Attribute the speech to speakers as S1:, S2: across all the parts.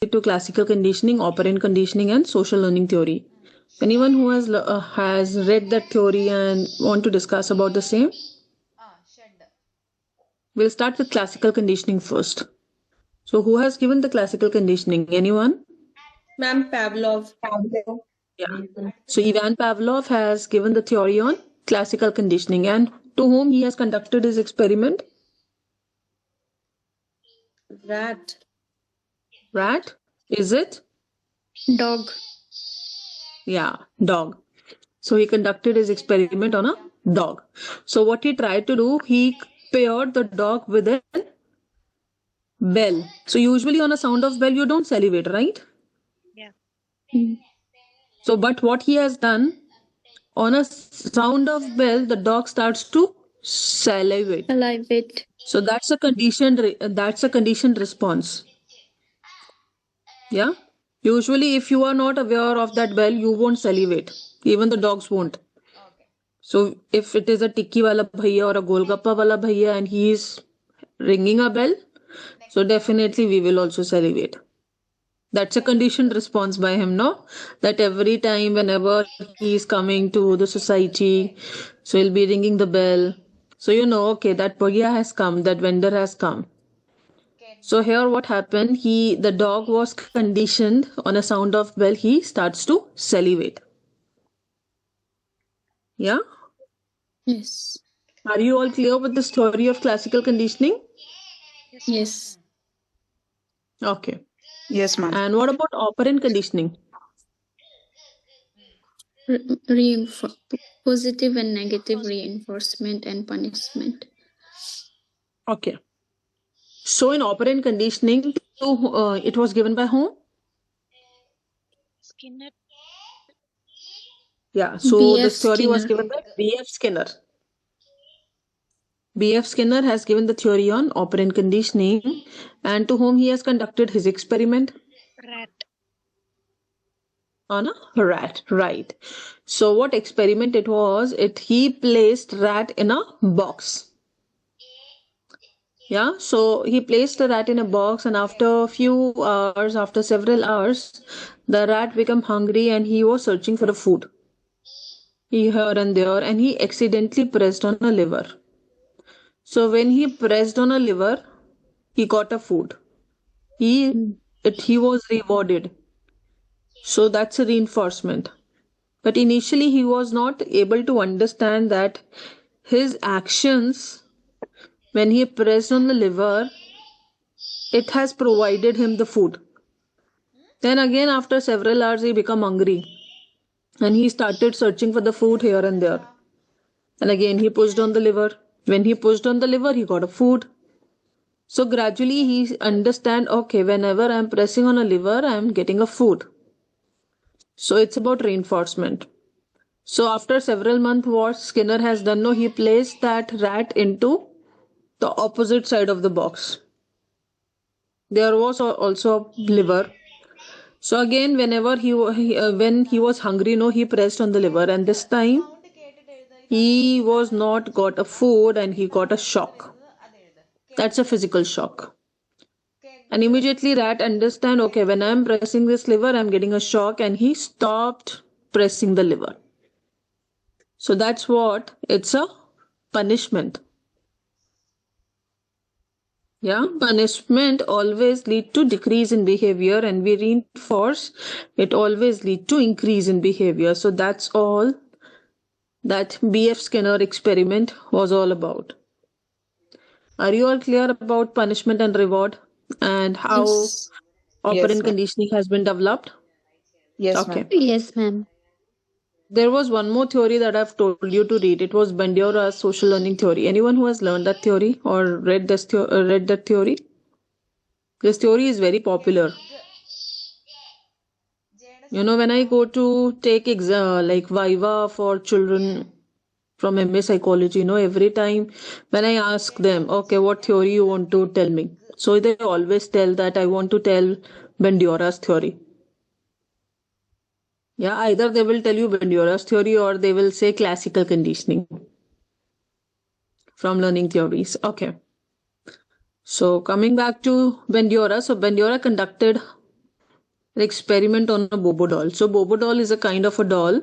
S1: related to classical conditioning, operant conditioning, and social learning theory. Anyone who has read that theory and want to discuss about the same? We'll start with classical conditioning first. So who has given the classical conditioning? Anyone?
S2: Ma'am, Pavlov.
S1: Yeah. So Ivan Pavlov has given the theory on classical conditioning, and to whom he has conducted his experiment?
S2: Rat.
S1: Rat? Is it?
S3: Dog.
S1: Yeah, dog. So he conducted his experiment on a dog. So what he tried to do, he paired the dog with a bell. So usually on a sound of bell, you don't salivate, right?
S3: Yeah.
S1: So, but what he has done, on a sound of bell, the dog starts to salivate.
S3: Salivate.
S1: So that's a conditioned response. Yeah. Usually, if you are not aware of that bell, you won't salivate. Even the dogs won't. So if it is a tikki wala bhaiya or a golgappa wala bhaiya and he is ringing a bell, so definitely we will also salivate. That's a conditioned response by him, no? That every time, whenever he is coming to the society, so he'll be ringing the bell. So you know, okay, that bhaiya has come, that vendor has come. So here what happened, the dog was conditioned on a sound of bell, he starts to salivate. Yeah?
S3: Yes.
S1: Are you all clear with the story of classical conditioning?
S3: Yes.
S1: Okay.
S4: Yes, ma'am.
S1: And what about operant conditioning?
S3: Positive and negative reinforcement and punishment.
S1: Okay. So in operant conditioning, it was given by whom?
S3: Skinner.
S1: Yeah, so this theory was given by B.F. Skinner. B.F. Skinner has given the theory on operant conditioning, and to whom he has conducted his experiment?
S3: Rat.
S1: On a rat, right. So what experiment it was? He placed rat in a box. Yeah, so he placed the rat in a box, and after several hours, the rat became hungry and he was searching for the food. Here and there, and he accidentally pressed on a lever. So when he pressed on a lever, he got a food. He was rewarded. So that's a reinforcement. But initially he was not able to understand that his actions, when he pressed on the lever, it has provided him the food. Then again, after several hours, he became hungry. And he started searching for the food here and there. And again, he pushed on the lever. When he pushed on the lever, he got a food. So gradually he understand, okay, whenever I'm pressing on a lever, I'm getting a food. So it's about reinforcement. So after several months, what Skinner has done, no, he placed that rat into the opposite side of the box. There was also a lever. So again, when he was hungry, no, he pressed on the lever, and this time he was not got a food and he got a shock. That's a physical shock. And immediately rat understand, okay, when I'm pressing this lever, I'm getting a shock, and he stopped pressing the lever. So that's what, it's a punishment. Yeah, punishment always lead to decrease in behavior, and we reinforce it always lead to increase in behavior. So that's all that B.F. Skinner experiment was all about. Are you all clear about punishment and reward and how operant conditioning has been developed?
S4: Yes,
S1: okay.
S4: ma'am.
S3: Yes, ma'am.
S1: There was one more theory that I've told you to read. It was Bandura's social learning theory. Anyone who has learned that theory or read that theory? This theory is very popular. You know, when I go to take like Viva for children from MA Psychology, you know, every time when I ask them, okay, what theory you want to tell me? So they always tell that I want to tell Bandura's theory. Yeah, either they will tell you Bandura's theory or they will say classical conditioning from learning theories. Okay. So coming back to Bandura, so Bandura conducted experiment on a Bobo doll. So Bobo doll is a kind of a doll.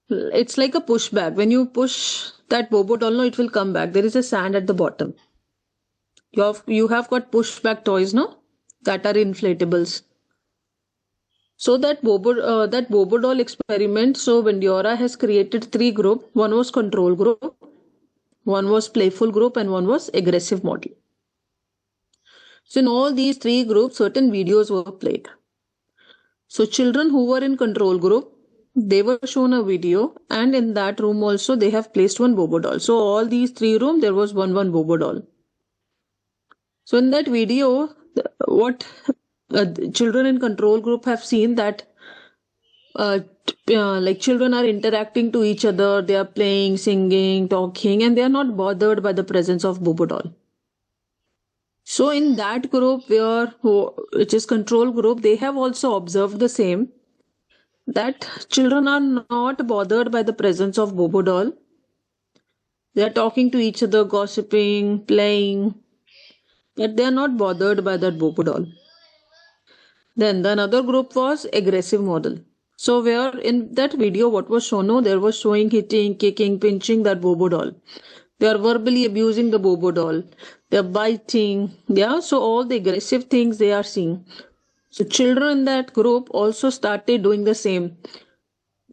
S1: It's like a push bag. When you push that Bobo doll, no, it will come back. There is a sand at the bottom. You have got push back toys, no, that are inflatables. So that Bobo doll experiment. So Vendora has created three groups. One was control group, one was playful group, and one was aggressive model. So in all these three groups, certain videos were played. So children who were in control group, they were shown a video, and in that room also they have placed one Bobo doll. So all these three rooms, there was one Bobo doll. So in that video, what children in control group have seen that like children are interacting to each other, they are playing, singing, talking, and they are not bothered by the presence of Bobo doll. So in that group which is control group, they have also observed the same, that children are not bothered by the presence of Bobo doll. They are talking to each other, gossiping, playing, but they are not bothered by that Bobo doll. Then the another group was aggressive model. So where in that video what was shown, no, there was showing hitting, kicking, pinching that Bobo doll. They are verbally abusing the Bobo doll. They are biting. Yeah, so all the aggressive things they are seeing. So children in that group also started doing the same.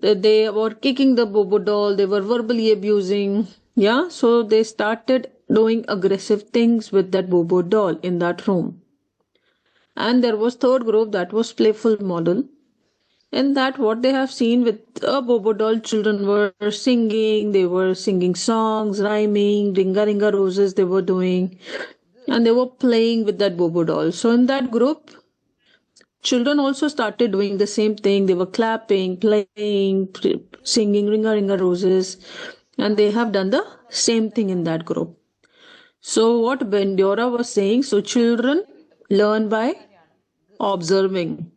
S1: They were kicking the Bobo doll. They were verbally abusing. Yeah, so they started doing aggressive things with that Bobo doll in that room. And there was third group, that was playful model. In that, what they have seen with a Bobo doll, children were singing songs, rhyming, ringa ringa roses they were doing, and they were playing with that Bobo doll. So in that group, children also started doing the same thing. They were clapping, playing, singing ringa ringa roses, and they have done the same thing in that group. So what Bendora was saying, so children learn by observing,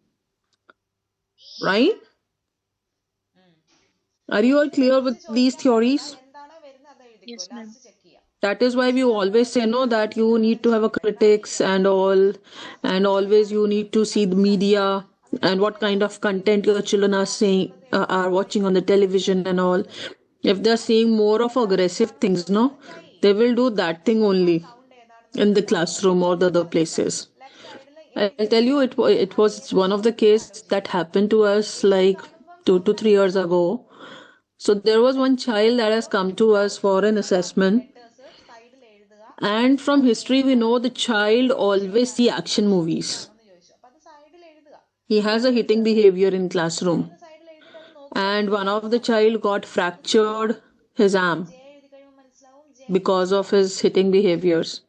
S1: right? Are you all clear with these theories?
S3: Yes, ma'am.
S1: That is why we always say, no, that you need to have a critics and all, and always you need to see the media and what kind of content your children are seeing, are watching on the television and all. If they're seeing more of aggressive things, no, they will do that thing only in the classroom or the other places. I'll tell you, it was one of the cases that happened to us like 2 to 3 years ago. So there was one child that has come to us for an assessment, and from history we know the child always see action movies. He has a hitting behavior in classroom, and one of the child got fractured his arm because of his hitting behaviors.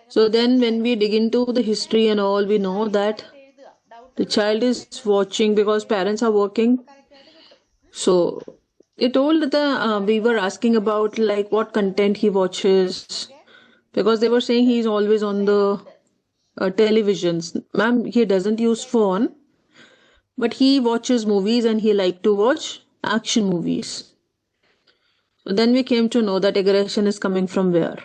S1: So then when we dig into the history and all, we know that the child is watching because parents are working. So they told the we were asking about like what content he watches, because they were saying he's always on the televisions. Ma'am, he doesn't use phone, but he watches movies and he like to watch action movies. So then we came to know that aggression is coming from where?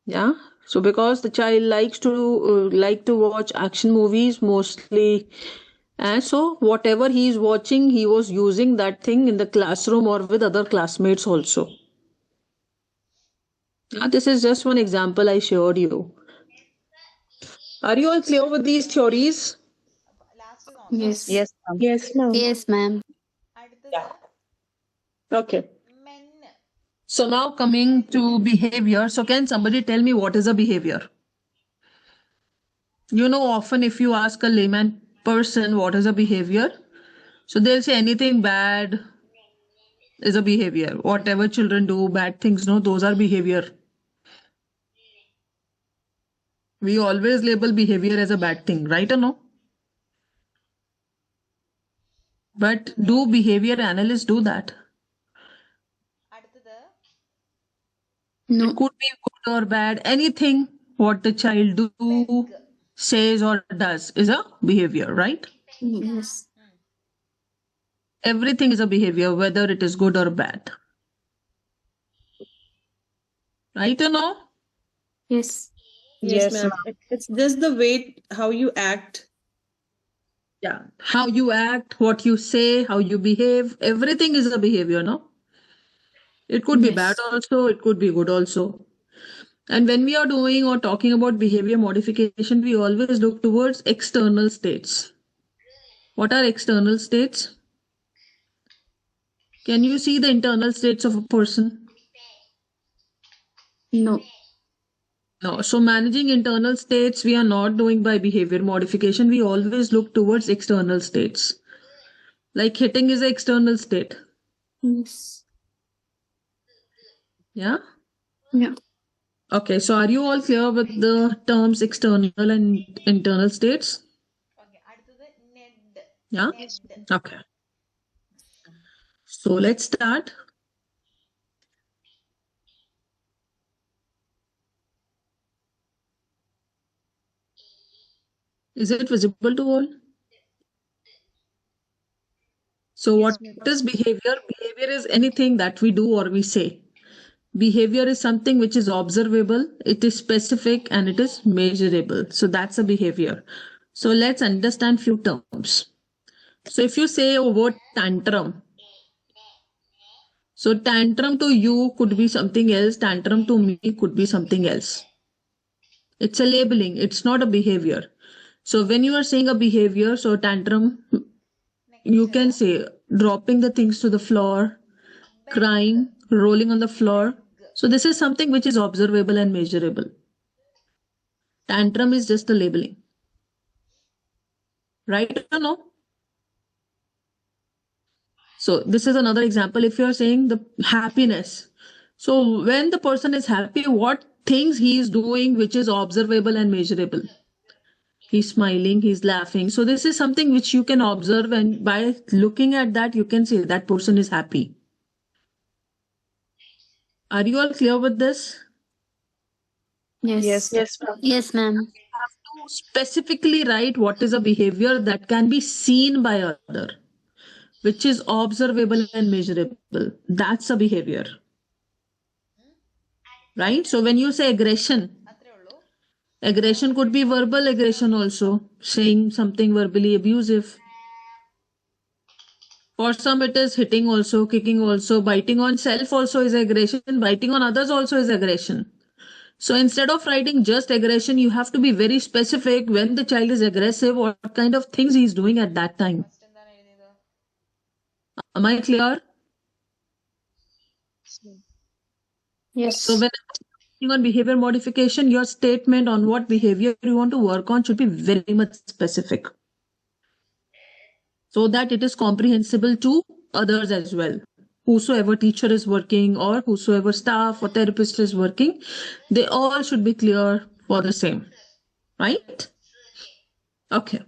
S1: Yeah. So because the child likes to watch action movies mostly, and so whatever he is watching, he was using that thing in the classroom or with other classmates also. This is just one example I showed you. Are you all clear with these theories?
S3: Yes.
S4: Yes, ma'am.
S2: Yes, ma'am.
S3: Yes, ma'am.
S1: Okay. So now coming to behavior. So can somebody tell me what is a behavior? You know, often if you ask a layman person what is a behavior, so they'll say anything bad is a behavior. Whatever children do, bad things, no, those are behavior. We always label behavior as a bad thing, right or no? But do behavior analysts do that?
S3: No.
S1: It could be good or bad. Anything what the child do, says or does is a behavior, right?
S3: Yes.
S1: Everything is a behavior, whether it is good or bad. Right or no?
S3: Yes.
S2: Yes,
S1: Yes,
S2: ma'am.
S1: ma'am.
S2: It's just the way how you act.
S1: Yeah. How you act, what you say, how you behave, everything is a behavior, no? It could be bad
S3: Yes.
S1: also, it could be good also. And when we are doing or talking about behavior modification, we always look towards external states. What are external states? Can you see the internal states of a person?
S3: No.
S1: No. So managing internal states, we are not doing by behavior modification. We always look towards external states. Like hitting is an external state.
S3: Yes.
S1: Yeah.
S3: Yeah.
S1: Okay. So are you all clear with the terms external and internal states? Yeah.
S2: Yes.
S1: Okay. So let's start. Is it visible to all? So what
S2: Yes, ma'am.
S1: is behavior? Behavior is anything that we do or we say. Behavior is something which is observable, it is specific, and it is measurable. So that's a behavior. So let's understand few terms. So if you say a word tantrum, so tantrum to you could be something else, tantrum to me could be something else. It's a labeling, it's not a behavior. So when you are saying a behavior, so tantrum, you can say dropping the things to the floor, crying, rolling on the floor. So this is something which is observable and measurable. Tantrum is just the labeling. Right or no? So this is another example. If you're saying the happiness, so when the person is happy, what things he is doing which is observable and measurable? He's smiling, he's laughing. So this is something which you can observe, and by looking at that, you can say that person is happy. Are you all clear with this?
S3: Yes.
S2: Yes, ma'am.
S3: Yes, ma'am.
S1: Have to specifically write what is a behavior that can be seen by other, which is observable and measurable. That's a behavior. Right? So when you say aggression could be verbal aggression also, saying something verbally abusive. For some, it is hitting also, kicking also, biting on self also is aggression, biting on others also is aggression. So instead of writing just aggression, you have to be very specific when the child is aggressive, what kind of things he is doing at that time. Am I clear? So
S3: Yes.
S1: when working on behavior modification, your statement on what behavior you want to work on should be very much specific so that it is comprehensible to others as well. Whosoever teacher is working or whosoever staff or therapist is working, they all should be clear for the same. Right? Okay.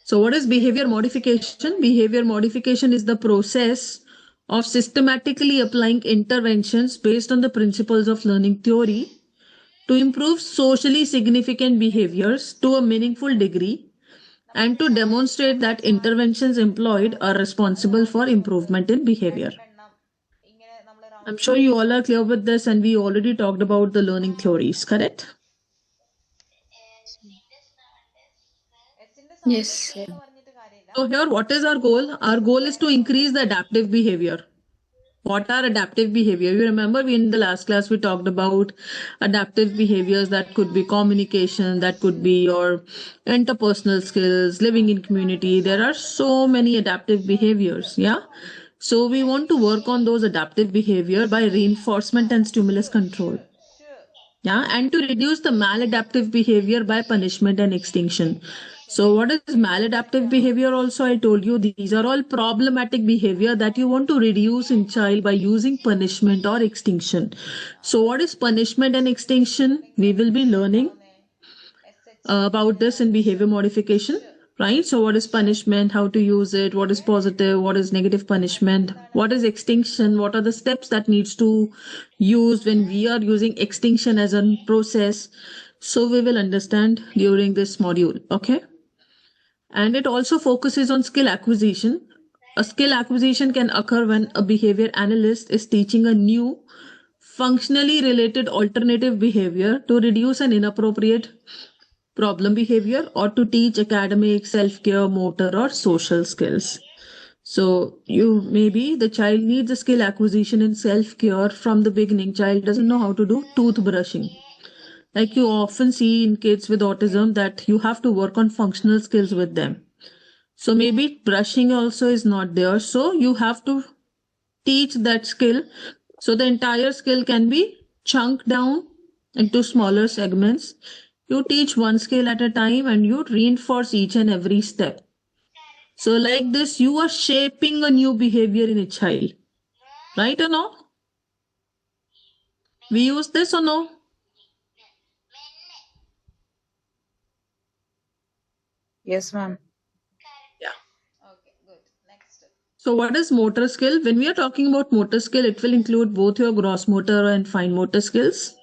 S1: So, what is behavior modification? Behavior modification is the process of systematically applying interventions based on the principles of learning theory to improve socially significant behaviors to a meaningful degree and to demonstrate that interventions employed are responsible for improvement in behavior. I'm sure you all are clear with this, and we already talked about the learning theories, correct?
S3: Yes.
S2: Yes.
S1: So, here, what is our goal? Our goal is to increase the adaptive behavior. What are adaptive behavior? You remember we in the last class we talked about adaptive behaviors that could be communication, that could be your interpersonal skills, living in community. There are so many adaptive behaviors. Yeah. So we want to work on those adaptive behavior by reinforcement and stimulus control. Yeah, and to reduce the maladaptive behavior by punishment and extinction. So what is maladaptive behavior? Also, I told you these are all problematic behavior that you want to reduce in child by using punishment or extinction. So what is punishment and extinction? We will be learning about this in behavior modification, right? So what is punishment, how to use it, what is positive, what is negative punishment, what is extinction, what are the steps that needs to use when we are using extinction as a process. So we will understand during this module. Okay. And it also focuses on skill acquisition. A skill acquisition can occur when a behavior analyst is teaching a new functionally related alternative behavior to reduce an inappropriate problem behavior or to teach academic, self-care, motor, or social skills. So you maybe the child needs a skill acquisition in self-care from the beginning. Child doesn't know how to do toothbrushing. Like you often see in kids with autism that you have to work on functional skills with them. So maybe brushing also is not there. So you have to teach that skill. So the entire skill can be chunked down into smaller segments. You teach one skill at a time and you reinforce each and every step. So, like this, you are shaping a new behavior in a child. Right or no? We use this or no?
S4: Yes, ma'am.
S1: Yeah. So, what is motor skill? When we are talking about motor skill, it will include both your gross motor and fine motor skills.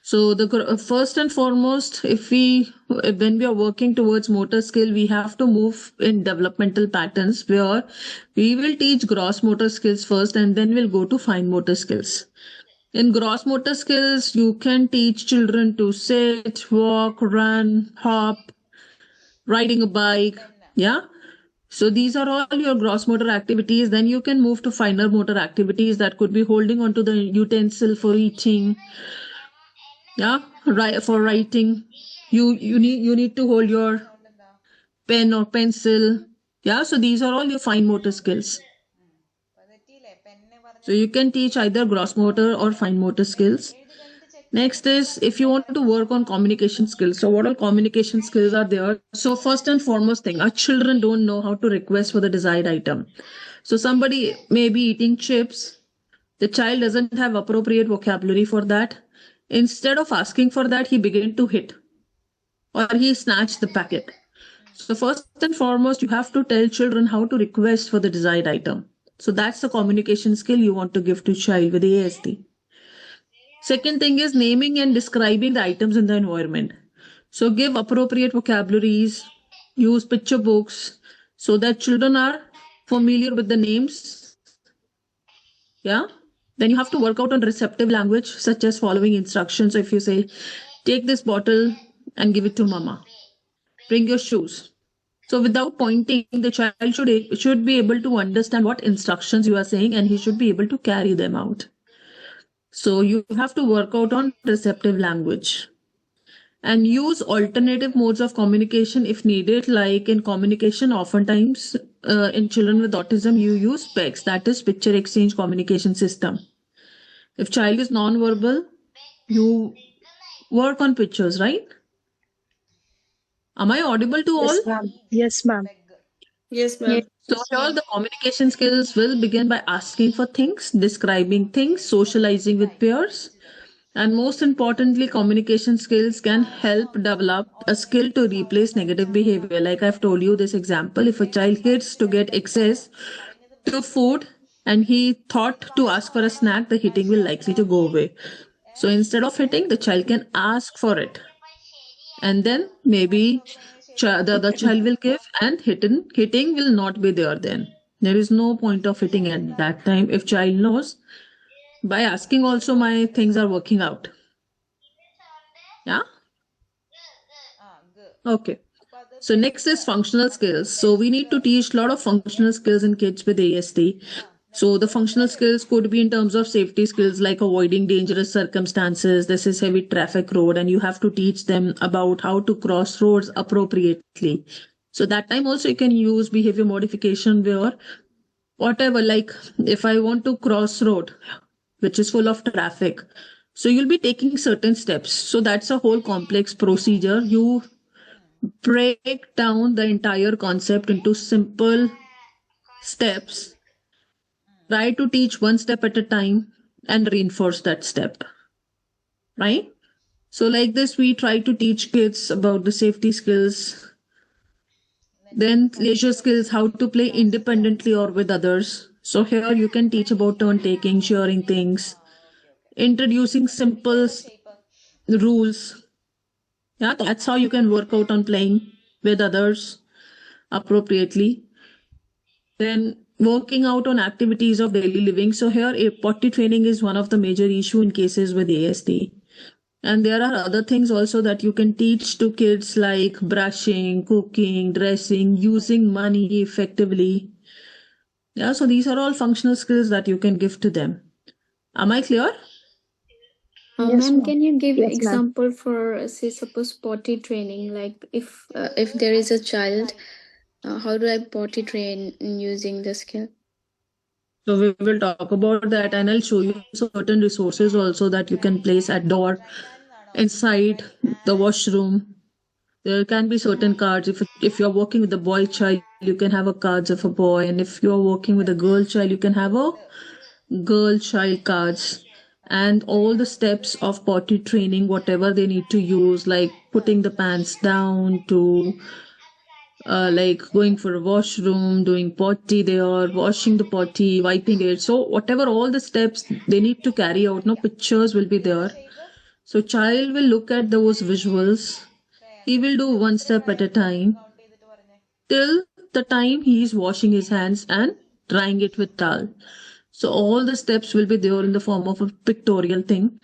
S1: So, the first and foremost, when we are working towards motor skill, we have to move in developmental patterns where we will teach gross motor skills first, and then we'll go to fine motor skills. In gross motor skills, you can teach children to sit, walk, run, hop, riding a bike. Yeah. So these are all your gross motor activities. Then you can move to finer motor activities that could be holding onto the utensil for eating. Yeah. Right. For writing, you need to hold your pen or pencil. Yeah. So these are all your fine motor skills. So you can teach either gross motor or fine motor skills. Next is if you want to work on communication skills. So what all communication skills are there? So first and foremost thing, our children don't know how to request for the desired item. So somebody may be eating chips. The child doesn't have appropriate vocabulary for that. Instead of asking for that, he began to hit or he snatched the packet. So first and foremost, you have to tell children how to request for the desired item. So that's the communication skill you want to give to child with ASD. Second thing is naming and describing the items in the environment. So give appropriate vocabularies, use picture books so that children are familiar with the names. Yeah. Then you have to work out on receptive language, such as following instructions. So if you say, take this bottle and give it to mama, bring your shoes. So without pointing, the child should be able to understand what instructions you are saying and he should be able to carry them out. So you have to work out on receptive language and use alternative modes of communication if needed. Like in communication, oftentimes in children with autism, you use PECS, that is picture exchange communication system. If child is non-verbal, you work on pictures, right? Am I audible to all?
S4: Yes, ma'am. Yes, ma'am.
S2: Yes, ma'am.
S1: So all the communication skills will begin by asking for things, describing things, socializing with peers. And most importantly, communication skills can help develop a skill to replace negative behavior. Like I've told you this example, if a child gets to get access to food and he thought to ask for a snack, the hitting will likely to go away. So instead of hitting, the child can ask for it. And then maybe the other child will give and hitting will not be there then. There is no point of hitting at that time if child knows by asking also my things are working out. Yeah. Okay. So next is functional skills. So we need to teach a lot of functional skills in kids with ASD. So the functional skills could be in terms of safety skills like avoiding dangerous circumstances. This is heavy traffic road and you have to teach them about how to cross roads appropriately. So that time also you can use behavior modification where whatever, like if I want to cross road, which is full of traffic, so you'll be taking certain steps. So that's a whole complex procedure. You break down the entire concept into simple steps. Try to teach one step at a time and reinforce that step. Right? So, like this, we try to teach kids about the safety skills, then leisure skills, how to play independently or with others. So, here you can teach about turn taking, sharing things, introducing simple rules. Yeah, that's how you can work out on playing with others appropriately. Then working out on activities of daily living. So here, potty training is one of the major issue in cases with ASD. And there are other things also that you can teach to kids like brushing, cooking, dressing, using money effectively. Yeah, so these are all functional skills that you can give to them. Am I clear?
S4: Yes,
S3: Ma'am,
S4: ma'am.
S3: can you give
S4: Yes, ma'am.
S3: example for, say, suppose potty training? Like if there is a child, how do I potty train using the skill?
S1: So we will talk about that, and I'll show you certain resources also that you can place at door, inside the washroom. There can be certain cards. If you're working with a boy child, you can have a cards of a boy, and if you're working with a girl child, you can have a girl child cards. And all the steps of potty training, whatever they need to use, like putting the pants down to like going for a washroom, doing potty there, washing the potty, wiping it. So whatever all the steps they need to carry out, no pictures will be there. So child will look at those visuals. He will do one step at a time till the time he is washing his hands and drying it with towel. So all the steps will be there in the form of a pictorial thing.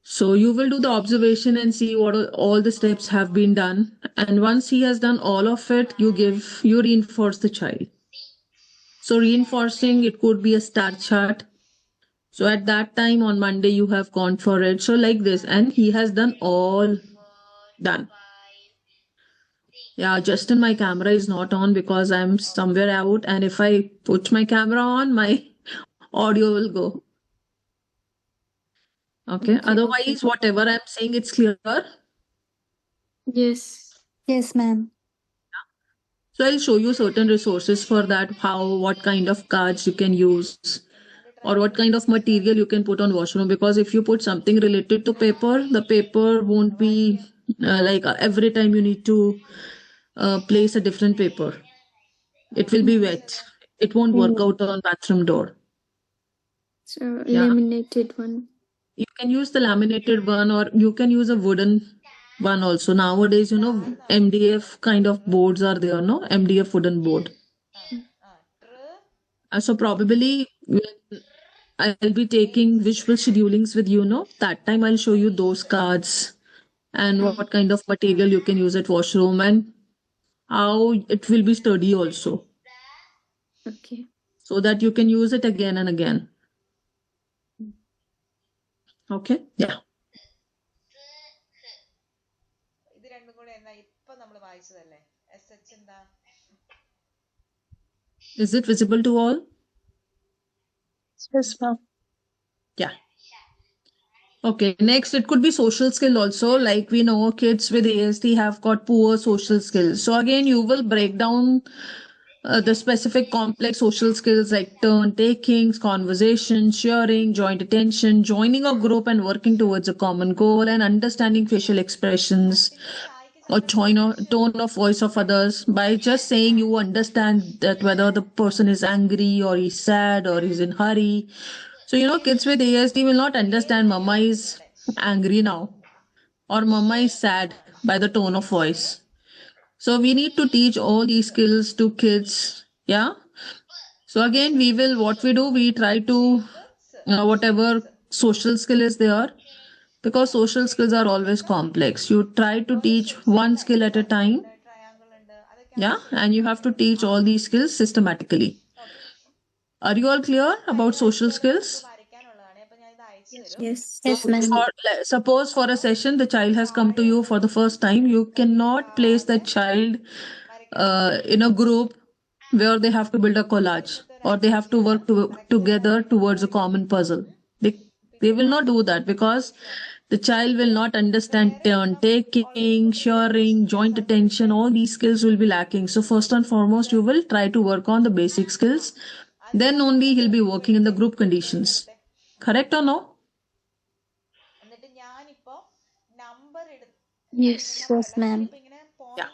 S1: So you will do the observation and see what all the steps have been done. And once he has done all of it, you reinforce the child. So reinforcing, it could be a star chart. So at that time on Monday, you have gone for it. So like this, and he has done all done. Yeah, Justin, my camera is not on because I'm somewhere out. And if I put my camera on, my audio will go. Okay. Otherwise, whatever I'm saying, it's clear.
S3: Yes.
S4: Yes, ma'am.
S1: So I'll show you certain resources for that, what kind of cards you can use or what kind of material you can put on washroom. Because if you put something related to paper, the paper won't be every time you need to place a different paper. It will be wet. It won't work out on bathroom door.
S3: So
S1: Yeah.
S3: laminated one.
S1: You can use the laminated one or you can use a wooden one also. Nowadays, MDF kind of boards are there, no? MDF wooden board. So probably when I'll be taking visual schedulings with you, no? That time I'll show you those cards and what kind of material you can use at washroom and how it will be sturdy also.
S3: Okay.
S1: So that you can use it again and again. Okay? Yeah. Is it visible to all?
S4: Yes, ma'am.
S1: Yeah. Okay, next it could be social skill also. Like we know kids with ASD have got poor social skills. So again, you will break down the specific complex social skills like turn takings, conversation, sharing, joint attention, joining a group and working towards a common goal, and understanding facial expressions or tone of voice of others. By just saying you understand that whether the person is angry or he's sad or he's in hurry. So kids with ASD will not understand mama is angry now or mama is sad by the tone of voice. So we need to teach all these skills to kids. Yeah. So again, we try to, whatever social skill is there, because social skills are always complex. You try to teach one skill at a time. Yeah. And you have to teach all these skills systematically. Are you all clear about social skills?
S3: Yes.
S4: Yes, ma'am.
S1: Suppose for a session, the child has come to you for the first time. You cannot place that child in a group where they have to build a collage or they have to work together towards a common puzzle. They will not do that because the child will not understand turn taking, sharing, joint attention. All these skills will be lacking. So first and foremost, you will try to work on the basic skills. Then only he'll be working in the group conditions. Correct or no?
S3: Yes.
S4: Yes, ma'am.
S1: Yeah.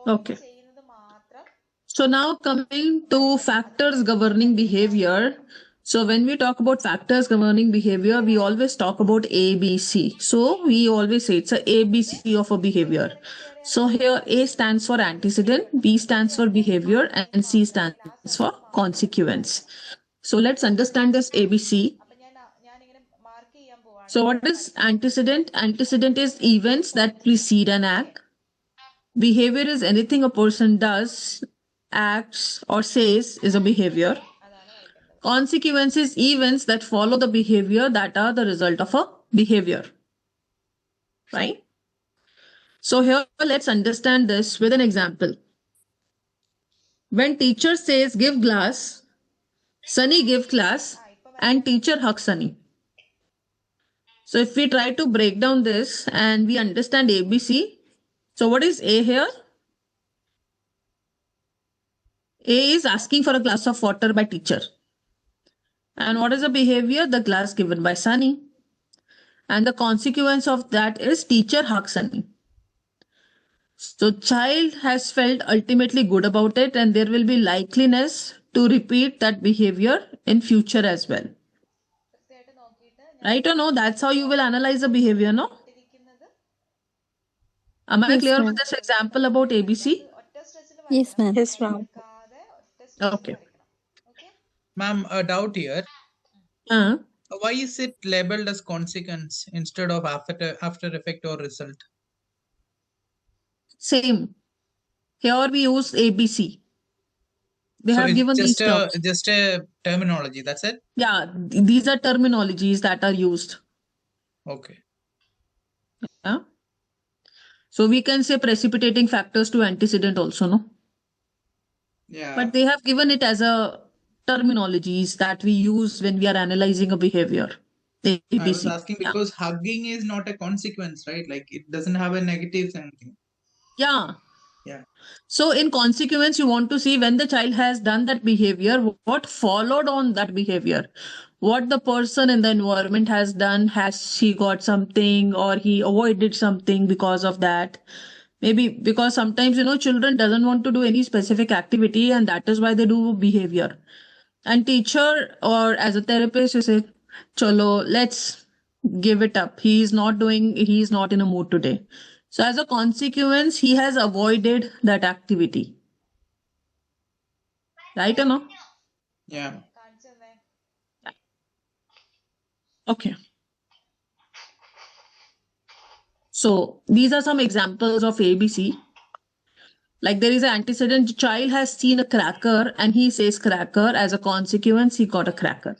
S1: Okay. So now coming to factors governing behavior. So when we talk about factors governing behavior, we always talk about A, B, C. So we always say it's a ABC of a behavior. So here A stands for antecedent, B stands for behavior, and C stands for consequence. So let's understand this ABC. So what is antecedent? Antecedent is events that precede an act. Behavior is anything a person does, acts, or says is a behavior. Consequences, events that follow the behavior that are the result of a behavior. Right? So here let's understand this with an example. When teacher says give glass, Sunny give class, and teacher hug Sunny. So if we try to break down this and we understand ABC, so what is A here? A is asking for a glass of water by teacher. And what is the behavior? The glass given by Sunny. And the consequence of that is teacher hugs Sunny. So child has felt ultimately good about it, and there will be likeliness to repeat that behavior in future as well. Right or no? That's how you will analyze the behavior, no? Am I
S4: Yes,
S1: clear with
S4: ma'am.
S1: this example about ABC?
S4: Yes, ma'am.
S2: Yes, ma'am.
S1: Okay.
S5: Ma'am, a doubt here.
S1: Uh,
S5: Why is it labeled as consequence instead of after effect or result?
S1: Same. Here we use ABC. They
S5: So
S1: have
S5: it's
S1: given these terms.
S5: just a terminology. That's it.
S1: Yeah, these are terminologies that are used.
S5: Okay.
S1: Yeah. So we can say precipitating factors to antecedent also, no?
S5: Yeah.
S1: But they have given it as a terminologies that we use when we are analyzing a behavior.
S5: I was
S1: ABC.
S5: asking
S1: Yeah.
S5: because hugging is not a consequence, right? Like it doesn't have a negative something.
S1: Yeah.
S5: Yeah.
S1: So in consequence, you want to see when the child has done that behavior, what followed on that behavior, what the person in the environment has done. Has she got something or he avoided something because of that? Maybe because sometimes, children doesn't want to do any specific activity and that is why they do behavior. And teacher or as a therapist, you say, cholo, let's give it up. He's not in a mood today. So as a consequence, he has avoided that activity. Right or no?
S5: Yeah.
S1: Okay. So these are some examples of ABC. Like there is an antecedent, child has seen a cracker and he says cracker. As a consequence, he got a cracker.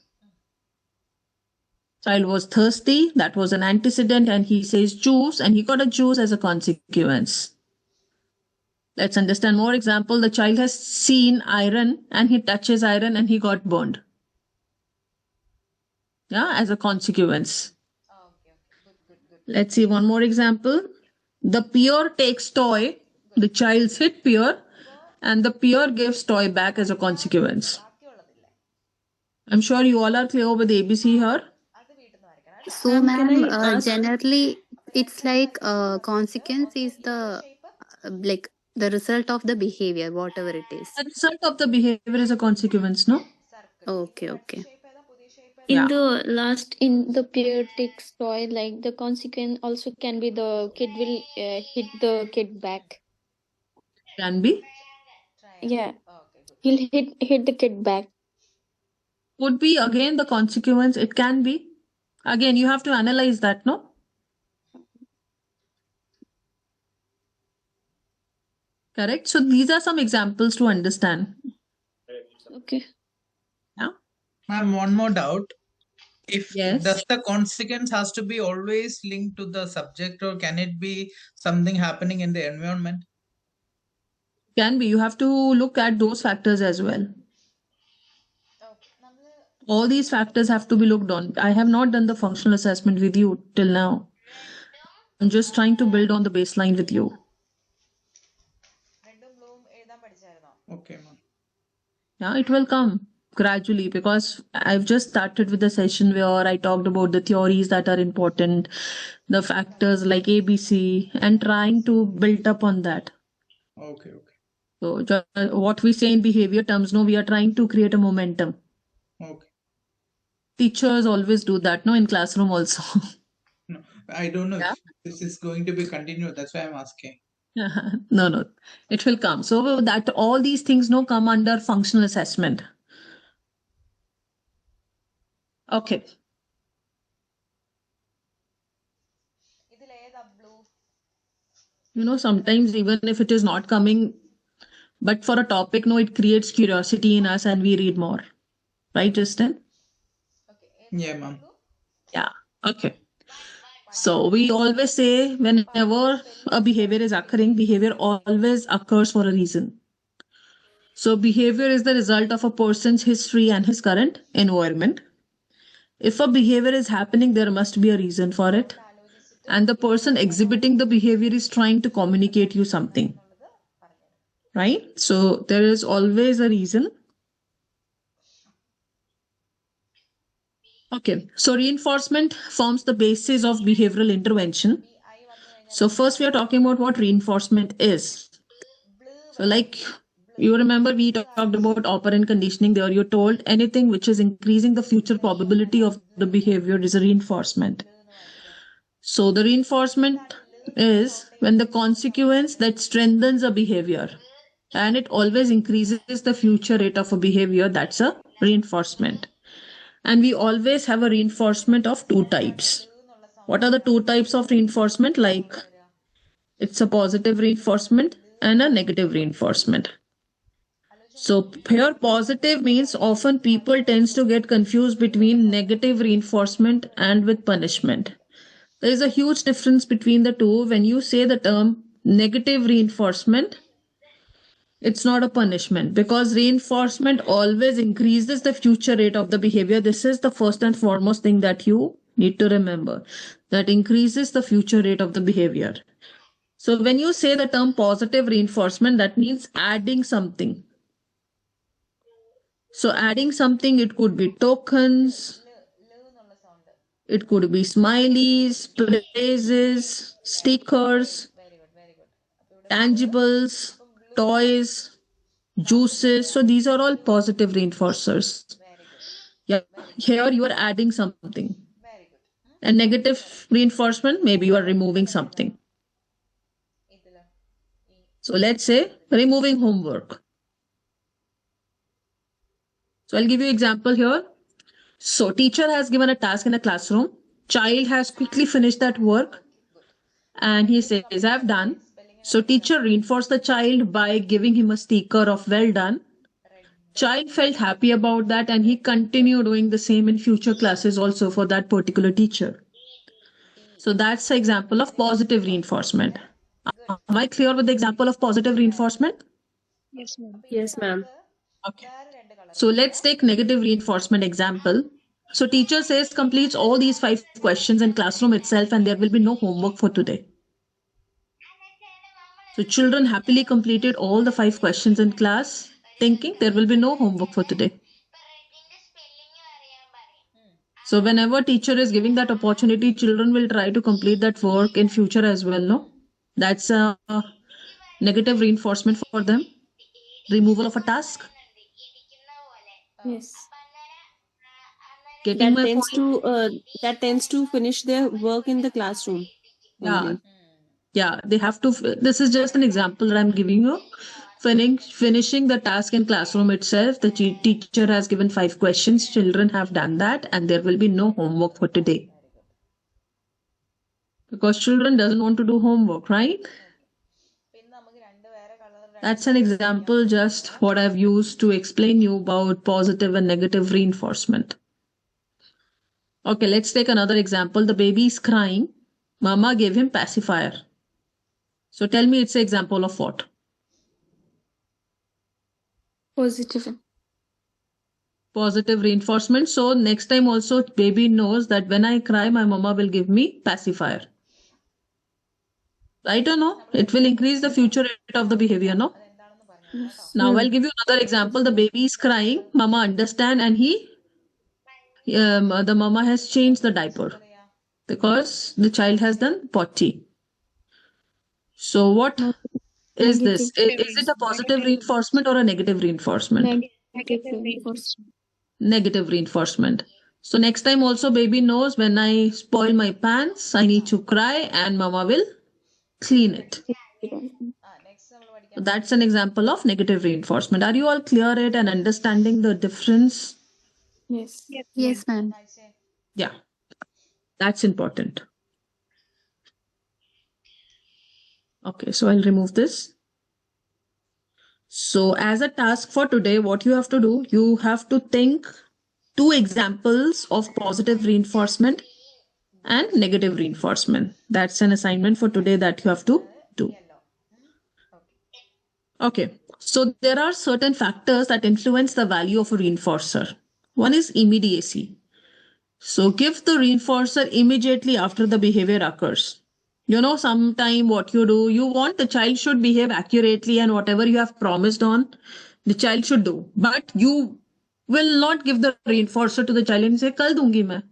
S1: Child was thirsty, that was an antecedent, and he says juice and he got a juice as a consequence. Let's understand more example. The child has seen iron and he touches iron and he got burned. Yeah, as a consequence. Let's see one more example. The peer takes toy, the child's hit peer, and the peer gives toy back as a consequence. I'm sure you all are clear with ABC here.
S3: So,
S2: Ma'am, can
S3: ma'am,
S2: I ask?
S3: generally, it's like consequence is the like the result of the behavior, whatever it is.
S1: The result of the behavior is a consequence, no?
S3: Okay, okay.
S1: Yeah.
S3: In the last, in the periodic toy, like the consequence also can be the kid will hit the kid back.
S1: Can be.
S3: Yeah, he'll hit the kid back.
S1: Could be again the consequence. It can be. Again, you have to analyze that, no? Correct. So these are some examples to understand.
S3: Okay.
S1: Yeah.
S5: Ma'am, one more doubt. If
S1: Yes.
S5: does the consequence has to be always linked to the subject or can it be something happening in the environment?
S1: Can be. You have to look at those factors as well. All these factors have to be looked on. I have not done the functional assessment with you till now. I'm just trying to build on the baseline with you.
S5: Okay, ma'am.
S1: Yeah, it will come gradually because I've just started with the session where I talked about the theories that are important, the factors like ABC, and trying to build up on that.
S5: Okay, okay.
S1: So what we say in behavior terms, no, we are trying to create a momentum.
S5: Okay.
S1: Teachers always do that, no, in classroom also.
S5: No, I don't know
S1: Yeah.
S5: if this is going to be continued. That's why I'm asking.
S1: No, it will come. So that all these things no come under functional assessment. Okay. Sometimes even if it is not coming, but for a topic, no, it creates curiosity in us and we read more. Right, Justin?
S5: Yeah, ma'am.
S1: Yeah. Okay. So we always say whenever a behavior is occurring, behavior always occurs for a reason. So behavior is the result of a person's history and his current environment. If a behavior is happening, there must be a reason for it. And the person exhibiting the behavior is trying to communicate you something. Right? So there is always a reason. Okay. So reinforcement forms the basis of behavioral intervention. So first we are talking about what reinforcement is. So like you remember we talked about operant conditioning there. You're told anything which is increasing the future probability of the behavior is a reinforcement. So the reinforcement is when the consequence that strengthens a behavior and it always increases the future rate of a behavior, that's a reinforcement. And we always have a reinforcement of two types. What are the two types of reinforcement? Like it's a positive reinforcement and a negative reinforcement. So here positive means often people tends to get confused between negative reinforcement and with punishment. There is a huge difference between the two. When you say the term negative reinforcement, it's not a punishment because reinforcement always increases the future rate of the behavior. This is the first and foremost thing that you need to remember, that increases the future rate of the behavior. So when you say the term positive reinforcement, that means adding something. So adding something, it could be tokens, it could be smileys, praises, stickers, tangibles, toys, juices. So these are all positive reinforcers. Yeah, here you are adding something. And negative reinforcement, maybe you are removing something. So let's say removing homework. So I'll give you an example here. So teacher has given a task in a classroom. Child has quickly finished that work and he says, I've done. So teacher reinforced the child by giving him a sticker of well done. Child felt happy about that and he continued doing the same in future classes also for that particular teacher. So that's the example of positive reinforcement. Am I clear with the example of positive reinforcement?
S4: Yes, ma'am.
S2: Yes, ma'am.
S1: Okay. So let's take negative reinforcement example. So teacher says completes all these 5 questions in classroom itself and there will be no homework for today. So children happily completed all the 5 questions in class thinking there will be no homework for today. So whenever teacher is giving that opportunity, children will try to complete that work in future as well, no? That's a negative reinforcement for them. Removal of a task.
S3: Yes.
S1: Getting my point?
S2: That tends to finish their work in the classroom
S1: Yeah.
S2: only.
S1: Yeah, they have to. This is just an example that I'm giving you. Finishing the task in classroom itself, the teacher has given 5 questions. Children have done that, and there will be no homework for today because children doesn't want to do homework, right? That's an example, just what I've used to explain you about positive and negative reinforcement. Okay, let's take another example. The baby is crying. Mama gave him pacifier. So tell me, it's an example of what?
S3: Positive.
S1: Positive reinforcement. So next time also baby knows that when I cry, my mama will give me pacifier. Right or no? It will increase the future rate of the behavior, no?
S3: Yes.
S1: Now I'll give you another example. The baby is crying. Mama understand and the mama has changed the diaper because the child has done potty. So what is this?
S3: Negative.
S1: Is it a positive reinforcement or a negative reinforcement?
S3: Negative reinforcement.
S1: Negative reinforcement. So next time also baby knows when I spoil my pants, I need to cry and mama will clean it. So that's an example of negative reinforcement. Are you all clear it and understanding the difference?
S3: Yes.
S4: Yes, ma'am.
S1: Yeah, that's important. Okay, so I'll remove this. So as a task for today, what you have to do, you have to think two examples of positive reinforcement and negative reinforcement. That's an assignment for today that you have to do. Okay, so there are certain factors that influence the value of a reinforcer. One is immediacy. So give the reinforcer immediately after the behavior occurs. You know, sometime what you do, you want the child should behave accurately and whatever you have promised on, the child should do. But you will not give the reinforcer to the child and say, Kal dungi main.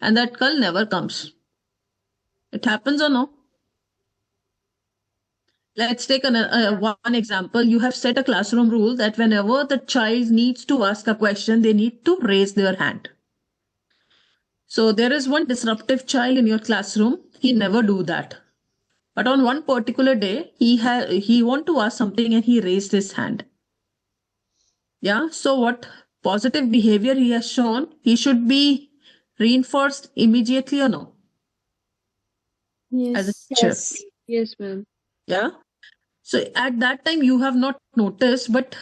S1: And that kal never comes. It happens or no? Let's take one example. You have set a classroom rule that whenever the child needs to ask a question, they need to raise their hand. So there is one disruptive child in your classroom. He never do that. But on one particular day, he want to ask something and he raised his hand. Yeah. So what positive behavior he has shown, he should be reinforced immediately or no? As a
S3: Yes.
S1: teacher.
S2: Yes, ma'am.
S1: Yeah. So at that time you have not noticed, but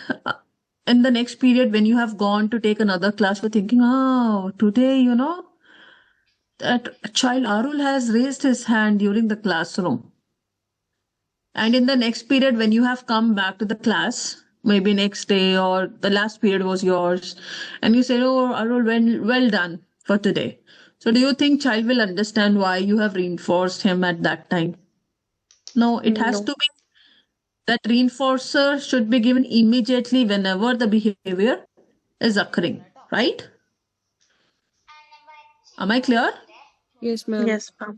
S1: in the next period when you have gone to take another class, you're thinking, oh, today, that child Arul has raised his hand during the classroom. And in the next period, when you have come back to the class, maybe next day or the last period was yours, and you said, oh, Arul, well done for today. So do you think child will understand why you have reinforced him at that time? No, it has to be that reinforcer should be given immediately whenever the behavior is occurring, right? Am I clear?
S2: Yes, ma'am.
S4: Yes, ma'am.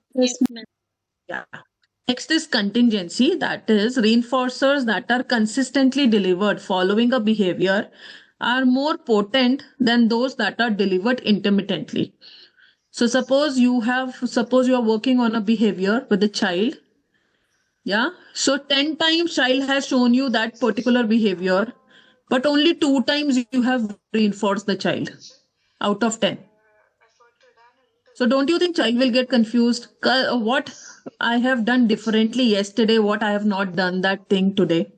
S1: Yeah. Next is contingency, that is, reinforcers that are consistently delivered following a behavior are more potent than those that are delivered intermittently. So suppose you are working on a behavior with a child. Yeah. So 10 times child has shown you that particular behavior, but only 2 times you have reinforced the child out of 10. So don't you think child will get confused? What I have done differently yesterday, what I have not done that thing today.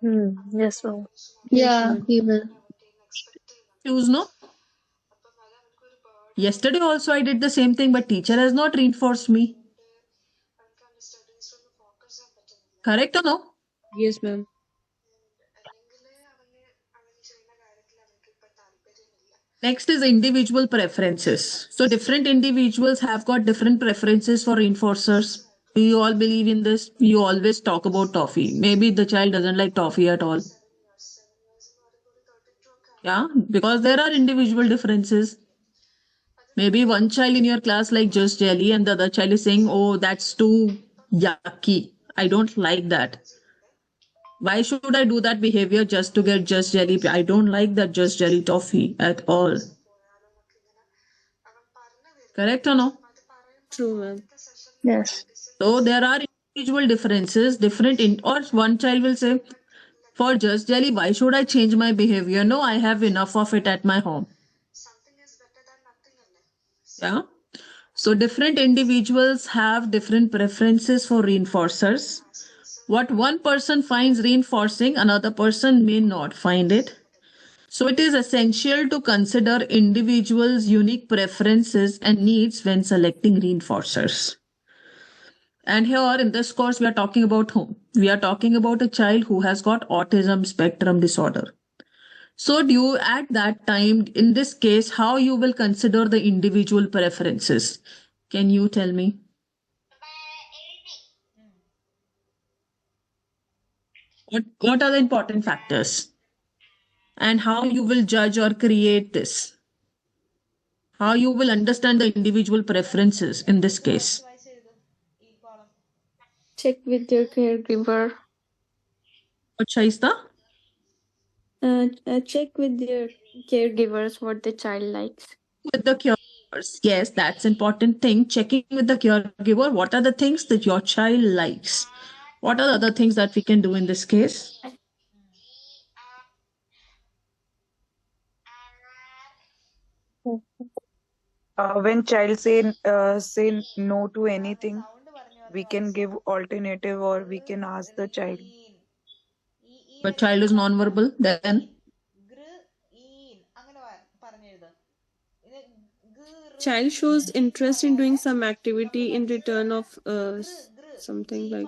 S4: Yes, ma'am.
S3: Yeah,
S2: ma'am.
S3: he will.
S1: Choose no? Yesterday also I did the same thing, but teacher has not reinforced me. Correct or no?
S2: Yes, ma'am.
S1: Next is individual preferences. So different individuals have got different preferences for reinforcers. Do you all believe in this? You always talk about toffee. Maybe the child doesn't like toffee at all. Yeah, because there are individual differences. Maybe one child in your class like just jelly and the other child is saying, oh, that's too yucky. I don't like that. Why should I do that behavior just to get just jelly? I don't like that just jelly toffee at all. Correct or no?
S2: True, ma'am.
S4: Yes.
S1: So there are individual differences, or one child will say, for just jelly, why should I change my behavior? No, I have enough of it at my home. Yeah. So different individuals have different preferences for reinforcers. What one person finds reinforcing, another person may not find it. So it is essential to consider individuals' unique preferences and needs when selecting reinforcers. And here in this course, we are talking about whom? We are talking about a child who has got autism spectrum disorder. So do you at that time, in this case, how you will consider the individual preferences? Can you tell me? What are the important factors? And how you will judge or create this? How you will understand the individual preferences in this case?
S3: Check with your caregiver.
S1: What Shaista?
S2: Check with your
S3: Caregivers what the child likes.
S1: With the caregivers. Yes, that's important thing. Checking with the caregiver, what are the things that your child likes? What are the other things that we can do in this case?
S6: When child say no to anything, we can give alternative or we can ask the child.
S1: But child is non-verbal, then
S2: child shows interest in doing some activity in return of something like.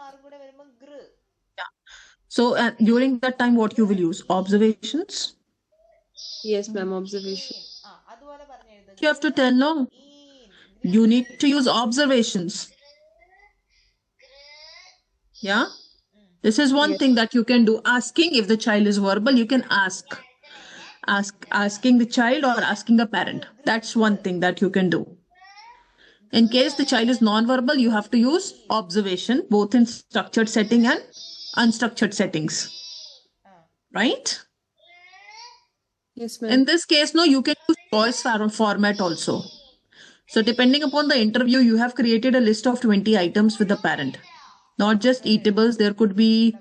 S1: so during that time, what you will use? Observations.
S2: Yes, ma'am. Observation.
S1: You have to tell no. You need to use observations. Yeah. This is one
S6: Yes.
S1: thing that you can do. Asking if the child is verbal, you can asking the child or asking the parent. That's one thing that you can do. In case the child is non-verbal, you have to use observation both in structured setting and unstructured settings. Right?
S2: Yes,
S1: In
S2: ma'am.
S1: this case, no, you can use choice format also. So depending upon the interview, you have created a list of 20 items with the parent. Not just eatables, there could be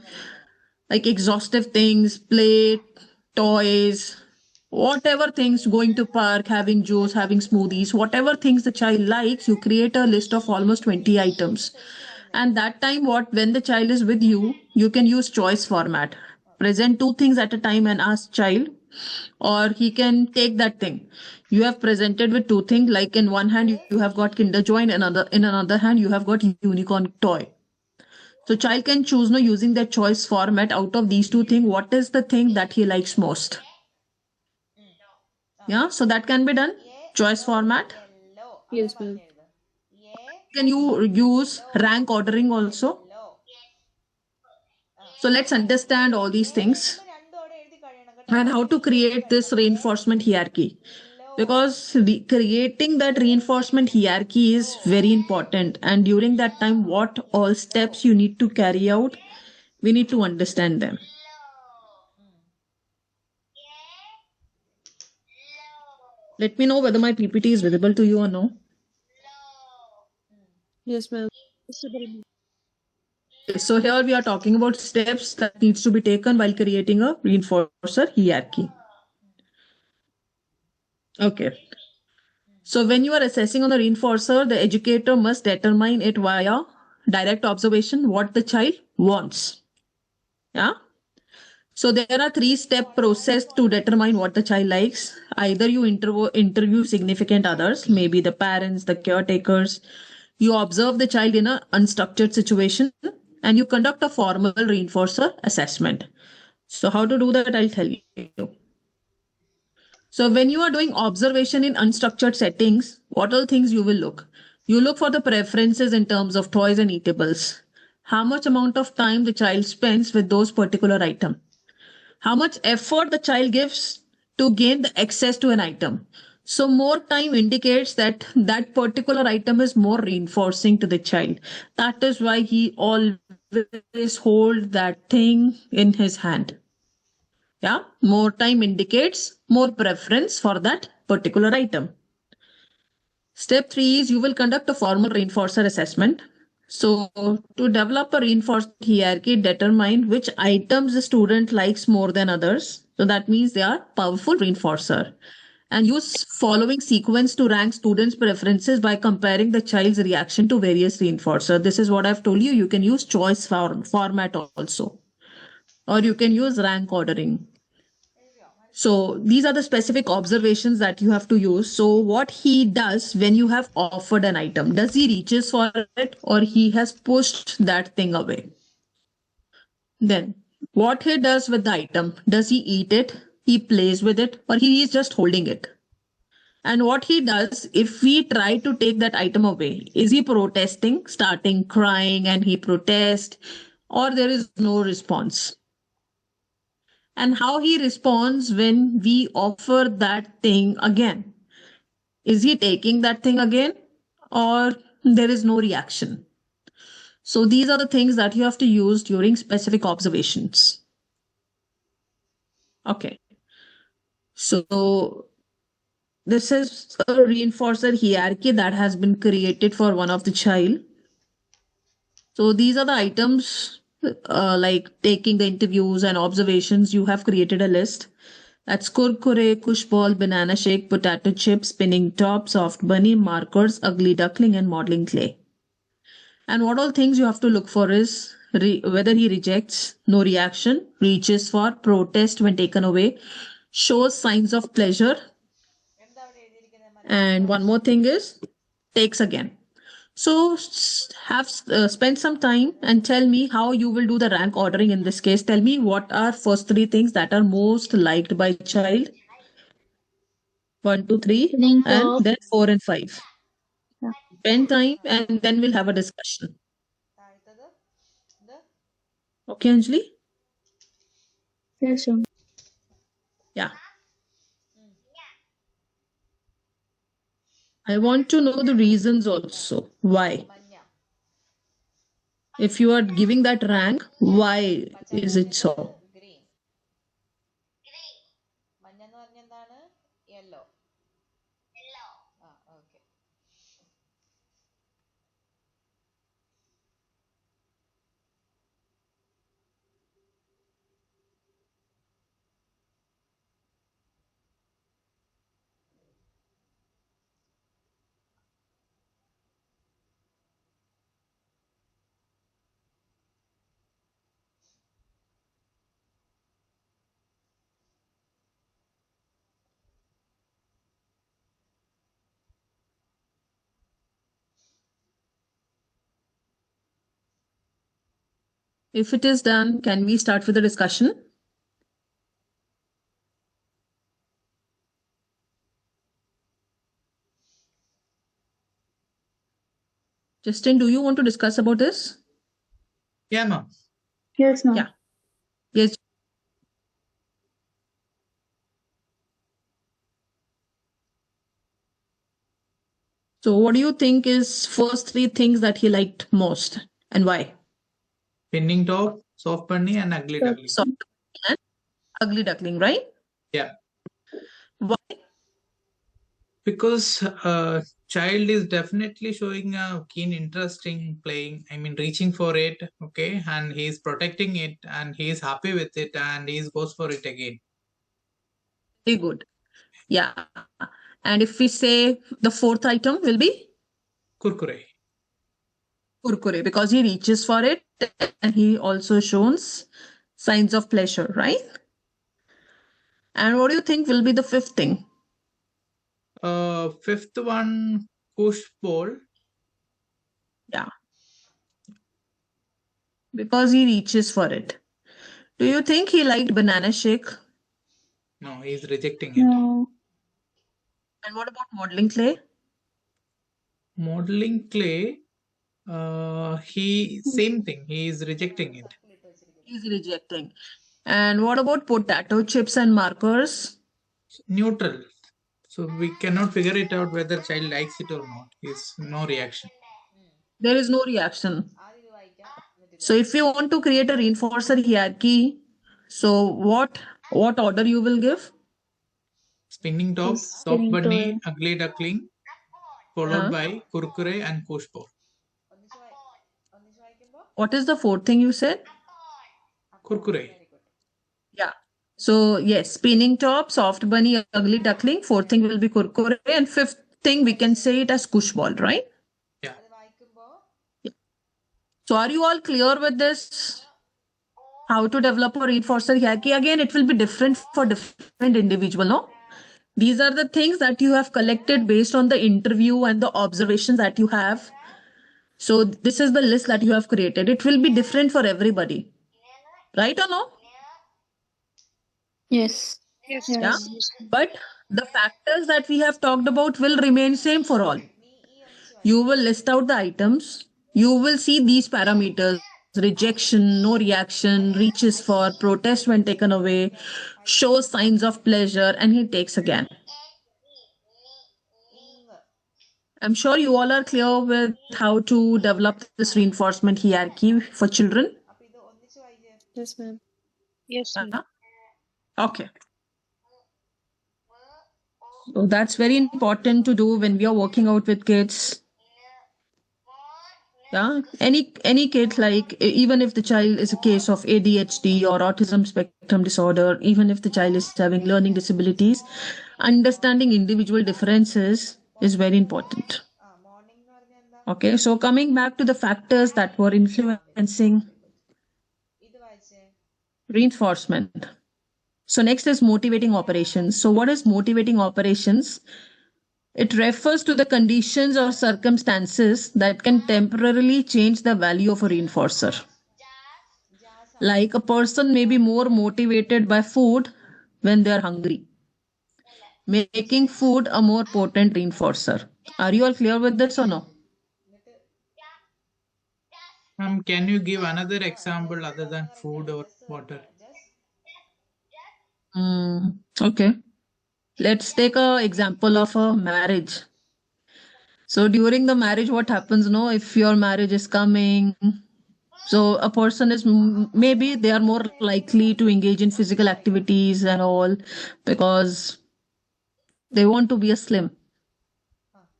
S1: like exhaustive things, play, toys, whatever things, going to park, having juice, having smoothies, whatever things the child likes, you create a list of almost 20 items. And that time, what when the child is with you can use choice format. Present two things at a time and ask child, or he can take that thing. You have presented with two things, like in one hand you have got Kinder Joy, and in another hand you have got unicorn toy. So child can choose no using their choice format out of these two things. What is the thing that he likes most? Yeah, so that can be done. Choice format.
S2: Yes, ma'am.
S1: Can you use rank ordering also? So let's understand all these things and how to create this reinforcement hierarchy. Because creating that reinforcement hierarchy is very important. And during that time, what all steps you need to carry out, we need to understand them. Let me know whether my PPT is visible to you or no.
S2: Yes, ma'am.
S1: So here we are talking about steps that needs to be taken while creating a reinforcer hierarchy. Okay. So when you are assessing on the reinforcer, the educator must determine it via direct observation what the child wants. Yeah. So there are 3-step process to determine what the child likes. Either you interview significant others, maybe the parents, the caretakers. You observe the child in an unstructured situation and you conduct a formal reinforcer assessment. So how to do that, I'll tell you. So when you are doing observation in unstructured settings, what all things you will look? You look for the preferences in terms of toys and eatables. How much amount of time the child spends with those particular item. How much effort the child gives to gain the access to an item. So more time indicates that that particular item is more reinforcing to the child. That is why he always hold that thing in his hand. Yeah, more time indicates more preference for that particular item. Step 3 is you will conduct a formal reinforcer assessment. So to develop a reinforcement hierarchy, determine which items the student likes more than others. So that means they are powerful reinforcer. And use following sequence to rank students' preferences by comparing the child's reaction to various reinforcer. This is what I've told you. You can use choice format also, or you can use rank ordering. So these are the specific observations that you have to use. So what he does when you have offered an item, does he reaches for it or he has pushed that thing away? Then what he does with the item, does he eat it, he plays with it, or he is just holding it? And what he does if we try to take that item away, is he protesting, starting crying and he protests, or there is no response? And how he responds when we offer that thing again. Is he taking that thing again or there is no reaction? So these are the things that you have to use during specific observations. Okay. So this is a reinforcer hierarchy that has been created for one of the child. So these are the items like taking the interviews and observations. You have created a list. That's kurkure, kush ball, banana shake, potato chips, spinning top, soft bunny, markers, ugly duckling, and modeling clay. And what all things you have to look for is whether he rejects, no reaction, reaches for, protest when taken away, shows signs of pleasure, and one more thing is takes again. So have spend some time and tell me how you will do the rank ordering in this case. Tell me what are first three things that are most liked by child. 1, 2, 3,
S4: Spinning
S1: and
S4: top.
S1: then 4 and 5.
S4: Yeah.
S1: Spend time and then we'll have a discussion. Okay, Anjali?
S4: Yes, sir.
S1: Yeah. I want to know the reasons also. Why? If you are giving that rank, why is it so? If it is done, can we start with the discussion? Justin, do you want to discuss about this?
S5: Yeah, ma'am.
S4: Yes, ma'am.
S1: Yeah. Yes. So what do you think is first three things that he liked most and why?
S5: Spinning top, soft bunny, and ugly
S4: Top.
S5: duckling.
S1: Soft and ugly duckling, right?
S5: Yeah.
S1: Why?
S5: Because child is definitely showing a keen interest in playing, I mean reaching for it, okay, and he's protecting it and he's happy with it and he goes for it again.
S1: Very good. Yeah. And if we say the fourth item will be
S5: Kurkure.
S1: kurkure because he reaches for it and he also shows signs of pleasure, right? And what do you think will be the fifth thing?
S5: Fifth one, push ball.
S1: Yeah. Because he reaches for it. Do you think he liked banana shake?
S5: No, he's rejecting it.
S4: No.
S1: And what about modeling clay?
S5: Modeling clay, he same thing, he is rejecting it.
S1: He's rejecting. And what about potato chips and markers?
S5: Neutral. So we cannot figure it out whether child likes it or not. Is no reaction.
S1: There is no reaction. So if you want to create a reinforcer hierarchy, so what order you will give?
S5: Spinning top,
S4: Yes,
S5: soft
S4: spinning
S5: bunny,
S4: toy.
S5: ugly duckling, followed by kurkure and push ball.
S1: What is the fourth thing you said?
S5: Kurkure.
S1: Yeah. So yes, spinning top, soft bunny, ugly duckling. Fourth thing will be kurkure, and fifth thing we can say it as kush ball, right?
S5: Yeah.
S1: So are you all clear with this? How to develop a reinforcer hierarchy? Again, it will be different for different individual, no? These are the things that you have collected based on the interview and the observations that you have. So this is the list that you have created. It will be different for everybody. Right or no?
S4: Yes.
S3: Yes,
S1: Yeah.
S3: ma'am.
S1: But the factors that we have talked about will remain same for all. You will list out the items. You will see these parameters: rejection, no reaction, reaches for, protest when taken away, shows signs of pleasure, and he takes again. I'm sure you all are clear with how to develop this reinforcement hierarchy for children.
S2: Yes, ma'am.
S3: Yes, ma'am.
S1: Yeah. Okay. So that's very important to do when we are working out with kids. Yeah, any kid, like even if the child is a case of ADHD or autism spectrum disorder, even if the child is having learning disabilities, understanding individual differences is very important. Okay, so coming back to the factors that were influencing reinforcement. So next is motivating operations. So what is motivating operations? It refers to the conditions or circumstances that can temporarily change the value of a reinforcer. Like a person may be more motivated by food when they are hungry, making food a more potent reinforcer. Are you all clear with this or no?
S5: Can you give another example other than food or water?
S1: Okay. Let's take an example of a marriage. So during the marriage, what happens? No, if your marriage is coming, so a person is maybe they are more likely to engage in physical activities and all because they want to be a slim.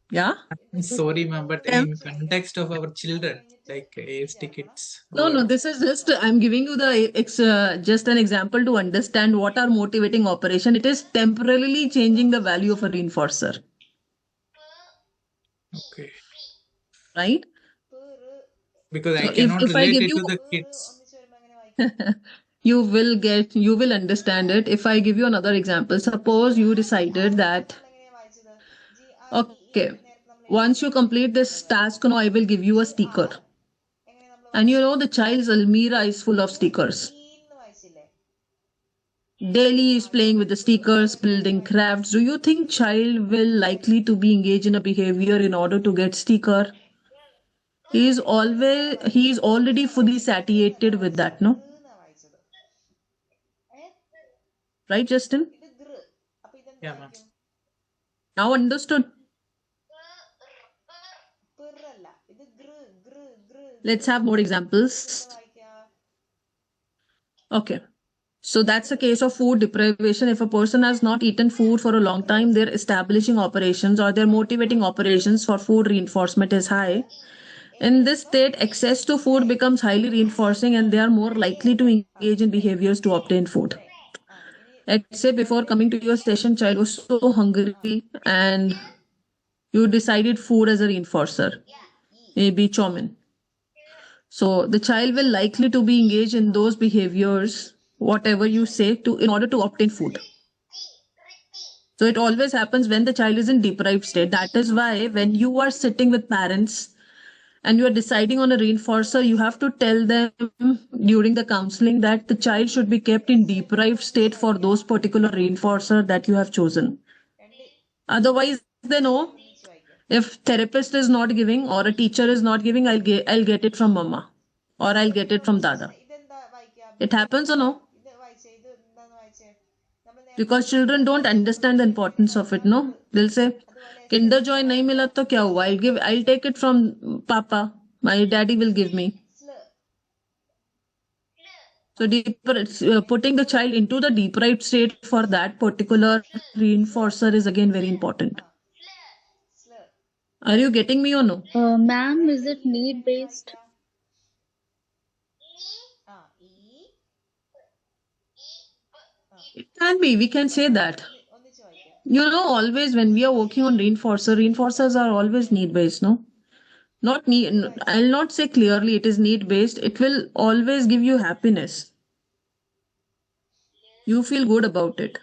S1: Yeah.
S5: Sorry, ma'am, but
S1: Them.
S5: in context of our children, like AST kids.
S1: No, this is just I'm giving you the just an example to understand what are motivating operation. It is temporarily changing the value of a reinforcer,
S5: Okay.
S1: right?
S5: Because I
S1: So
S5: cannot
S1: if I
S5: relate
S1: give
S5: it
S1: you
S5: to the kids.
S1: you will understand it if I give you another example. Suppose you decided that okay, once you complete this task, now I will give you a sticker. And you know the child's Almira is full of stickers. Daily is playing with the stickers, building crafts. Do you think child will likely to be engaged in a behavior in order to get sticker? He is already fully satiated with that, no? Right, Justin?
S5: Yeah, ma'am.
S1: Now understood. Let's have more examples. Okay. So that's a case of food deprivation. If a person has not eaten food for a long time, their establishing operations or their motivating operations for food reinforcement is high. In this state, access to food becomes highly reinforcing and they are more likely to engage in behaviors to obtain food. Let's say before coming to your session, child was so hungry and you decided food as a reinforcer, maybe chomin. So the child will likely to be engaged in those behaviors, whatever you say, to in order to obtain food. So it always happens when the child is in deprived state. That is why when you are sitting with parents and you are deciding on a reinforcer, you have to tell them during the counseling that the child should be kept in deprived state for those particular reinforcer that you have chosen. Otherwise, they know if therapist is not giving or a teacher is not giving, I'll get it from mama or I'll get it from dada. It happens or no? Because children don't understand the importance of it, no? They'll say, Kinder Joy nahi mila to kya hua? I'll take it from Papa. My daddy will give me. So putting the child into the deprived state for that particular reinforcer is again very important. Are you getting me or no?
S4: Ma'am, is it need based?
S1: It can be. We can say that. You know, always when we are working on reinforcers are always need based, no? Not need. I'll not say clearly it is need based. It will always give you happiness. You feel good about it.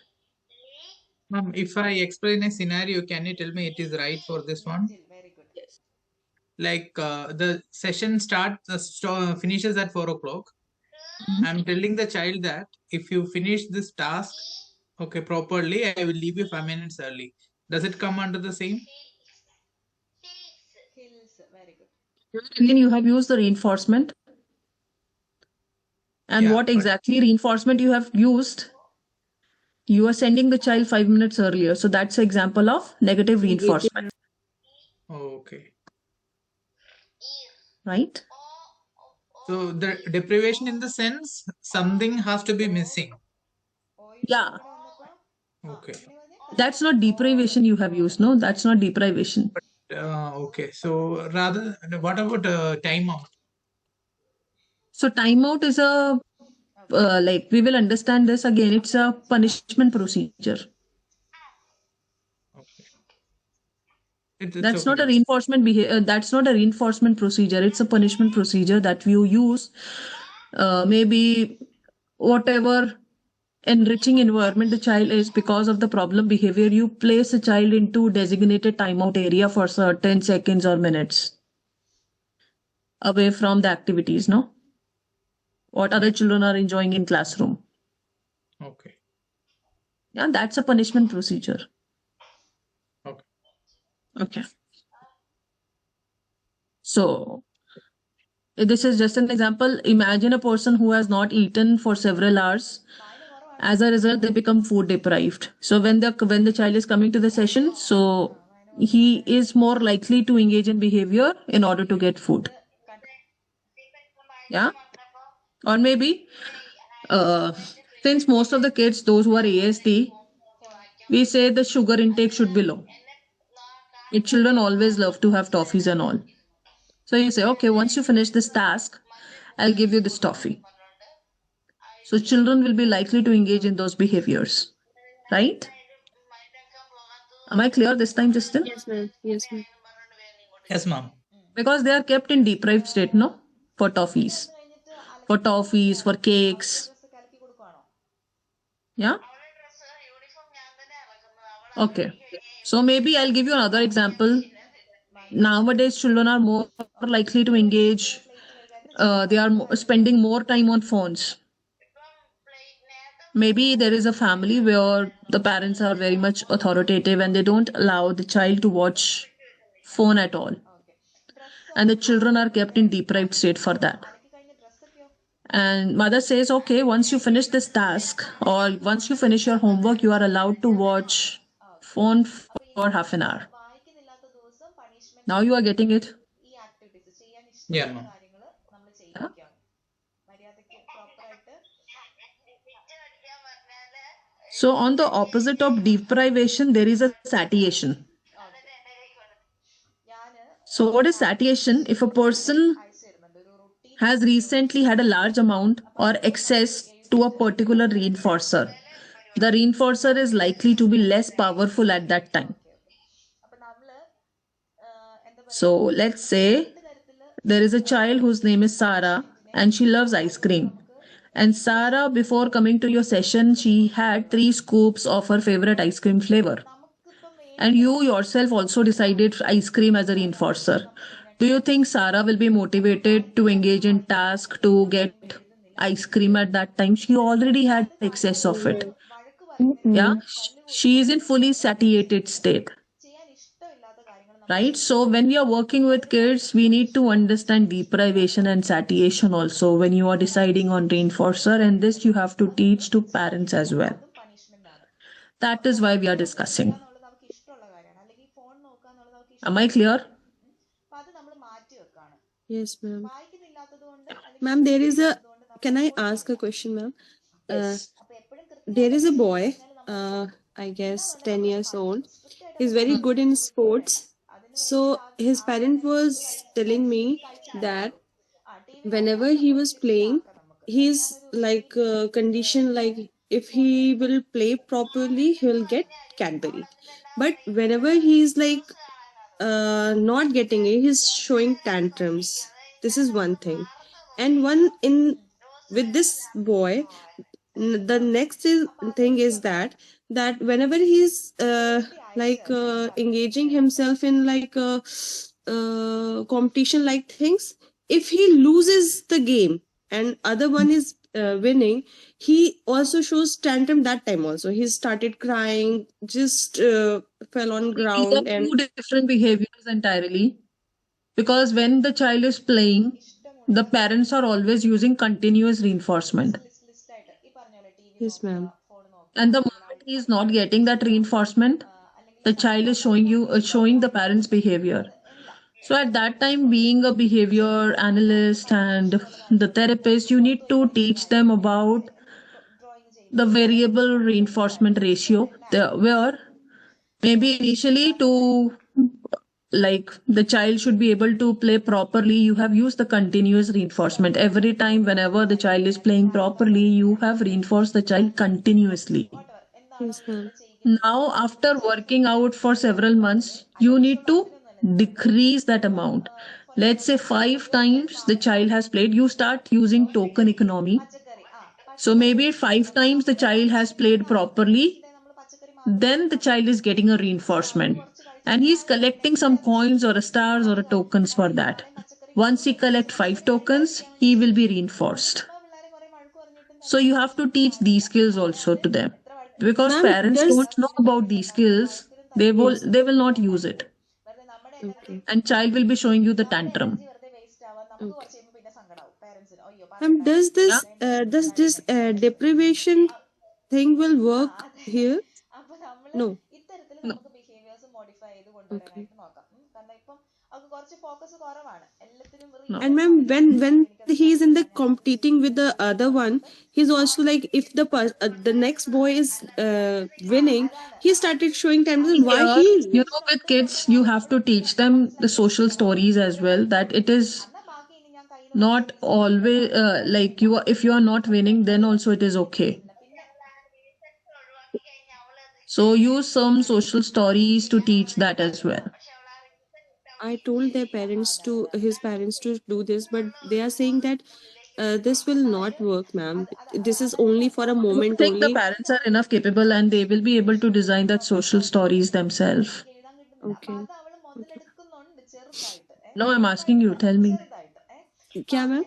S5: Ma'am, if I explain a scenario, can you tell me it is right for this one?
S1: Yes.
S5: Like the session finishes at 4 o'clock. I'm telling the child that if you finish this task, okay, properly, I will leave you 5 minutes early. Does it come under the same?
S1: Again, you have used the reinforcement. And
S5: Yeah,
S1: what
S5: but
S1: exactly reinforcement you have used? You are sending the child 5 minutes earlier. So that's an example of negative reinforcement,
S5: okay.
S1: right?
S5: So the deprivation in the sense something has to be missing.
S1: Yeah,
S5: Okay.
S1: that's not deprivation you have used. No, that's not deprivation.
S5: Okay. So rather, what about timeout?
S1: So timeout is a like we will understand this again. It's a punishment procedure.
S5: Okay. It's
S1: That's
S5: okay,
S1: not a
S5: ma'am.
S1: reinforcement behavior. That's not a reinforcement procedure. It's a punishment procedure that you use. Maybe whatever enriching environment the child is because of the problem behavior, you place a child into designated timeout area for certain seconds or minutes away from the activities. No, what other children are enjoying in classroom.
S5: Okay.
S1: Yeah, that's a punishment procedure.
S5: Okay.
S1: Okay. So this is just an example. Imagine a person who has not eaten for several hours. As a result, they become food deprived. So when the child is coming to the session, so he is more likely to engage in behavior in order to get food. Yeah. Or maybe uh, since most of the kids, those who are ASD, we say the sugar intake should be low. Children always love to have toffees and all. So you say, okay, once you finish this task, I'll give you this toffee. So children will be likely to engage in those behaviors, right? Am I clear this time, Justin?
S2: Yes, ma'am. Yes, ma'am.
S5: Yes, ma'am.
S1: Because they are kept in deprived state, no? For toffees. For toffees, for cakes. Yeah? Okay. So maybe I'll give you another example. Nowadays, children are more likely to engage. They are spending more time on phones. Maybe there is a family where the parents are very much authoritative and they don't allow the child to watch phone at all. And the children are kept in deprived state for that. And mother says, okay, once you finish this task or once you finish your homework, you are allowed to watch phone for half an hour. Now you are getting it.
S5: Yeah, ma'am.
S1: Yeah? So on the opposite of deprivation, there is a satiation. So what is satiation? If a person has recently had a large amount or access to a particular reinforcer, the reinforcer is likely to be less powerful at that time. So let's say there is a child whose name is Sarah and she loves ice cream. And Sarah, before coming to your session, she had 3 scoops of her favorite ice cream flavor. And you yourself also decided ice cream as a reinforcer. Do you think Sarah will be motivated to engage in task to get ice cream at that time? She already had excess of it. Yeah, she is in fully satiated state. Right? So when we are working with kids, we need to understand deprivation and satiation also when you are deciding on reinforcer, and this you have to teach to parents as well. That is why we are discussing. Am I clear?
S2: Yes, ma'am. Ma'am, there is a. Can I ask a question, ma'am?
S1: Yes.
S2: There is a boy, I guess 10 years old. He's very good in sports. So his parent was telling me that whenever he was playing, he's like conditioned like if he will play properly, he will get Cadbury. But whenever he's like not getting it, he's showing tantrums. This is one thing. And one in with this boy, the next thing is that whenever he's like engaging himself in like competition like things, if he loses the game and other one is winning, he also shows tantrum. That time also he started crying, just fell on
S1: These are
S2: ground. And
S1: two different behaviors entirely. Because when the child is playing, the parents are always using continuous reinforcement.
S2: yes, ma'am.
S1: And the moment he is not getting that reinforcement, the child is showing the parents' behavior. So at that time, being a behavior analyst and the therapist, you need to teach them about the variable reinforcement ratio, where maybe initially to like the child should be able to play properly, you have used the continuous reinforcement. Every time whenever the child is playing properly, you have reinforced the child continuously.
S2: Yes, ma'am.
S1: Now after working out for several months, you need to decrease that amount. Let's say 5 times the child has played, you start using token economy. So maybe 5 times the child has played properly, then the child is getting a reinforcement, and he's collecting some coins or a stars or a tokens for that. Once he collect 5 tokens, he will be reinforced. So you have to teach these skills also to them, because
S2: Ma'am,
S1: parents
S2: does
S1: don't know about these skills.
S2: yes.
S1: They will not use it,
S2: Okay.
S1: and child will be showing you the tantrum.
S2: Okay. Does
S1: Yeah.
S2: this deprivation thing will work here? No.
S1: No.
S2: Okay.
S1: No.
S2: And ma'am, when he's in the competing with the other one, he's also like if the next boy is winning, he started showing time why
S1: Here,
S2: he.
S1: with kids, you have to teach them the social stories as well, that it is not always like you are, if you are not winning, then also it is okay. So use some social stories to teach that as well.
S2: I told his parents to do this, but they are saying that this will not work, ma'am. This is only for a
S1: I don't
S2: moment
S1: think the
S2: only.
S1: parents are enough capable and they will be able to design that social stories themselves.
S2: Okay. Okay.
S1: No, I'm asking you, tell me.
S2: Kya, ma'am?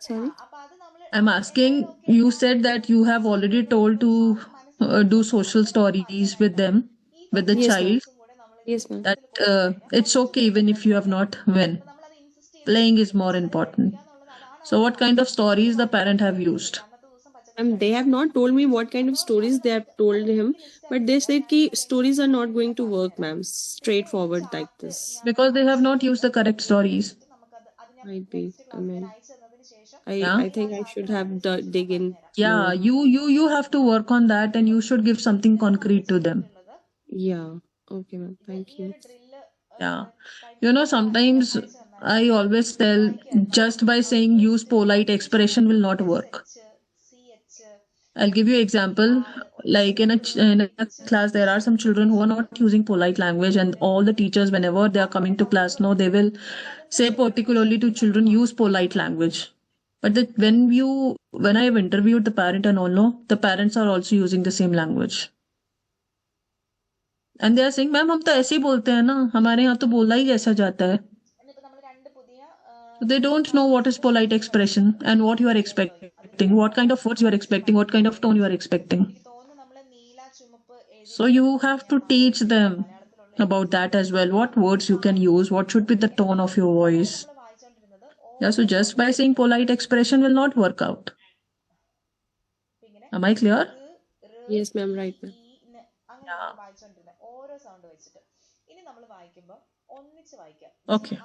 S2: Sorry.
S1: I'm asking, you said that you have already told to do social stories with them, with the
S2: Yes, ma'am.
S1: child,
S2: Yes, ma'am.
S1: that it's okay even if you have not win. Playing is more important. So what kind of stories the parent have used?
S2: They have not told me what kind of stories they have told him, but they said ki stories are not going to work, ma'am. Straightforward like this.
S1: Because they have not used the correct stories.
S2: Might be. I mean,
S1: Yeah.
S2: I think I should have dig in
S1: Yeah,
S2: more.
S1: you have to work on that and you should give something concrete to them.
S2: Yeah. Okay, ma'am. Thank you.
S1: Yeah. Sometimes I always tell, just by saying use polite expression will not work. I'll give you example. Like in a class, there are some children who are not using polite language, and all the teachers, whenever they are coming to class, no, they will say particularly to children, use polite language. But when I have interviewed the parent and all, no, the parents are also using the same language. And they are saying ma'am हम तो ऐसे ही बोलते हैं ना हमारे यहाँ तो बोला ही जैसा जाता है they don't know what is polite expression and what you are expecting, what kind of words you are expecting, what kind of tone you are expecting. So you have to teach them about that as well, what words you can use, what should be the tone of your voice. Yeah, so just by saying polite expression will not work out. Am I clear?
S2: Yes, ma'am. Right, ma'am.
S1: Yeah. Okay.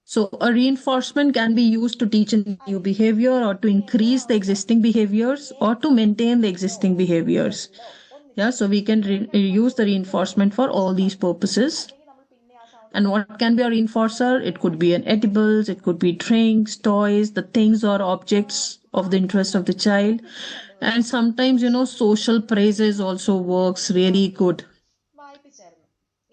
S1: So a reinforcement can be used to teach a new behavior or to increase the existing behaviors or to maintain the existing behaviors. Yeah, so we can use the reinforcement for all these purposes. And what can be a reinforcer? It could be an edibles, it could be drinks, toys, the things or objects of the interest of the child. And sometimes, social praises also works really good.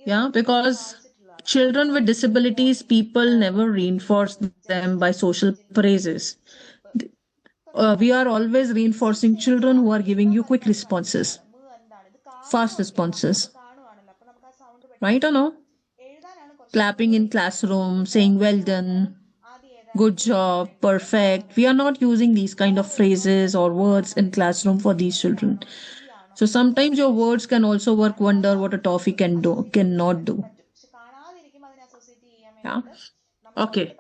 S1: Yeah, because children with disabilities, people never reinforce them by social praises. We are always reinforcing children who are giving you quick responses, fast responses. Right or no? Clapping in classroom, saying well done, good job, perfect. We are not using these kind of phrases or words in classroom for these children. So sometimes your words can also work wonder what a toffee cannot do. Yeah. Okay.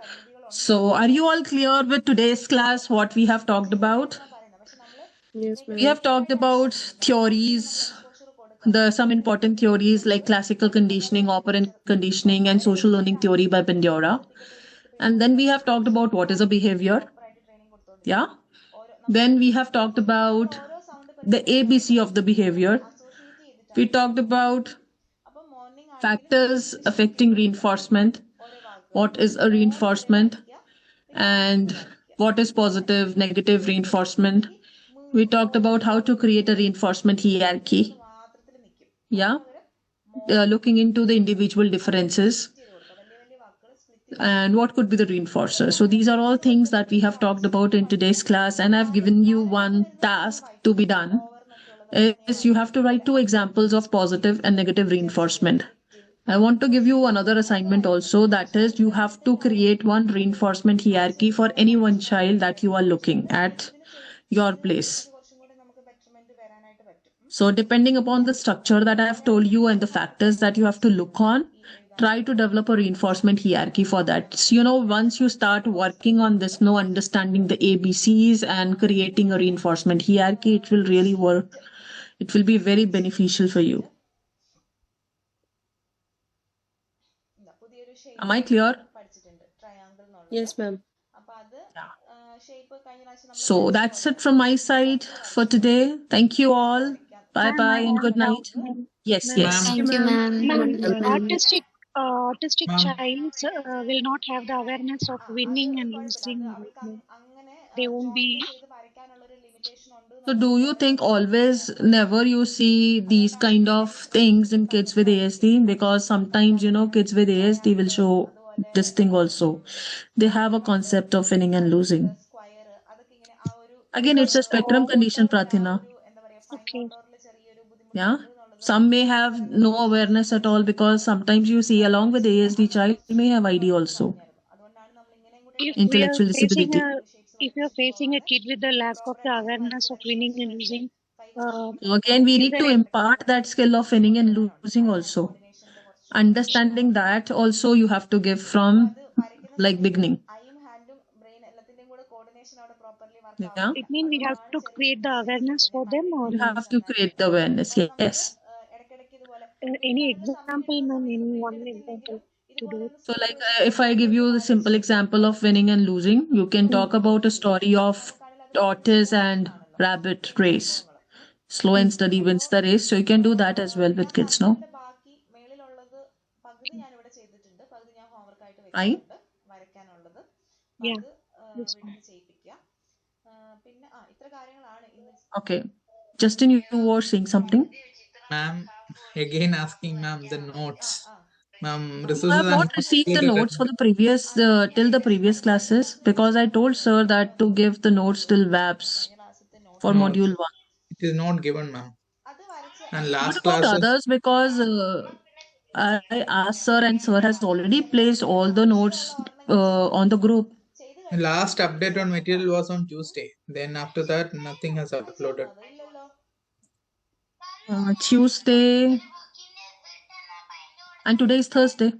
S1: So are you all clear with today's class, what we have talked about?
S2: Yes,
S1: We
S2: ma'am.
S1: have talked about theories, some important theories like classical conditioning, operant conditioning, and social learning theory by Bandura. And then we have talked about what is a behavior. Yeah. Then we have talked about the ABC of the behavior. We talked about factors affecting reinforcement, what is a reinforcement, and what is positive, negative reinforcement. We talked about how to create a reinforcement hierarchy. Yeah, looking into the individual differences and what could be the reinforcer. So these are all things that we have talked about in today's class, and I've given you one task to be done. Is you have to write two examples of positive and negative reinforcement. I want to give you another assignment also, that is you have to create one reinforcement hierarchy for any one child that you are looking at your place. So depending upon the structure that I have told you and the factors that you have to look on, try to develop a reinforcement hierarchy for that. So, once you start working on this, understanding the ABCs and creating a reinforcement hierarchy, it will really work. It will be very beneficial for you. Am I clear?
S2: Yes, ma'am.
S1: Yeah. So that's it from my side for today. Thank you all. Bye
S4: Ma'am,
S1: bye
S4: I
S1: and
S4: have
S1: good
S4: a doubt,
S1: night.
S4: ma'am.
S1: Yes,
S2: Ma'am,
S1: yes.
S5: Ma'am,
S2: thank you,
S3: Thank you,
S2: ma'am.
S3: ma'am.
S4: Ma'am,
S3: Welcome.
S4: autistic
S5: ma'am,
S4: childs will not have the awareness of winning and losing. Right, ma'am? They won't be.
S1: So do you think always never you see these kind of things in kids with ASD? Because sometimes, kids with ASD will show this thing also. They have a concept of winning and losing. Again, it's a spectrum condition, Prathina.
S4: Okay.
S1: Yeah. Some may have no awareness at all, because sometimes you see along with ASD child may have ID also.
S4: If we are
S1: Intellectual
S4: facing
S1: disability.
S4: a if you're facing a kid with the lack of the awareness of winning and losing,
S1: So again, we
S4: is
S1: need
S4: there
S1: to
S4: a,
S1: impart that skill of winning and losing also. Understanding that also you have to give from like beginning. Yeah.
S4: it mean we have to create the awareness for them, or
S1: You have to create the awareness. Yes.
S4: any example, ma'am? Any one example to do it?
S1: So, like, if I give you the simple example of winning and losing, you can
S4: Mm,
S1: talk about a story of tortoise and rabbit race. Slow and
S4: mm,
S1: steady wins the race. So, you can do that as well with kids, no? Right?
S4: yeah. Yes, ma'am.
S1: Okay. Justin, you were saying something?
S5: ma'am, again asking ma'am the notes. Ma'am,
S1: You have
S5: resources are
S1: not
S5: not
S1: received the
S5: uploaded.
S1: notes for the previous, till the previous classes, because I told sir that to give the notes till VAPS for
S5: No,
S1: module 1.
S5: it is not given, ma'am. And
S1: What
S5: last
S1: about
S5: classes,
S1: others? Because I asked sir, and sir has already placed all the notes on the group.
S5: last update on material was on Tuesday. Then after that, nothing has uploaded.
S1: Tuesday, and today is Thursday.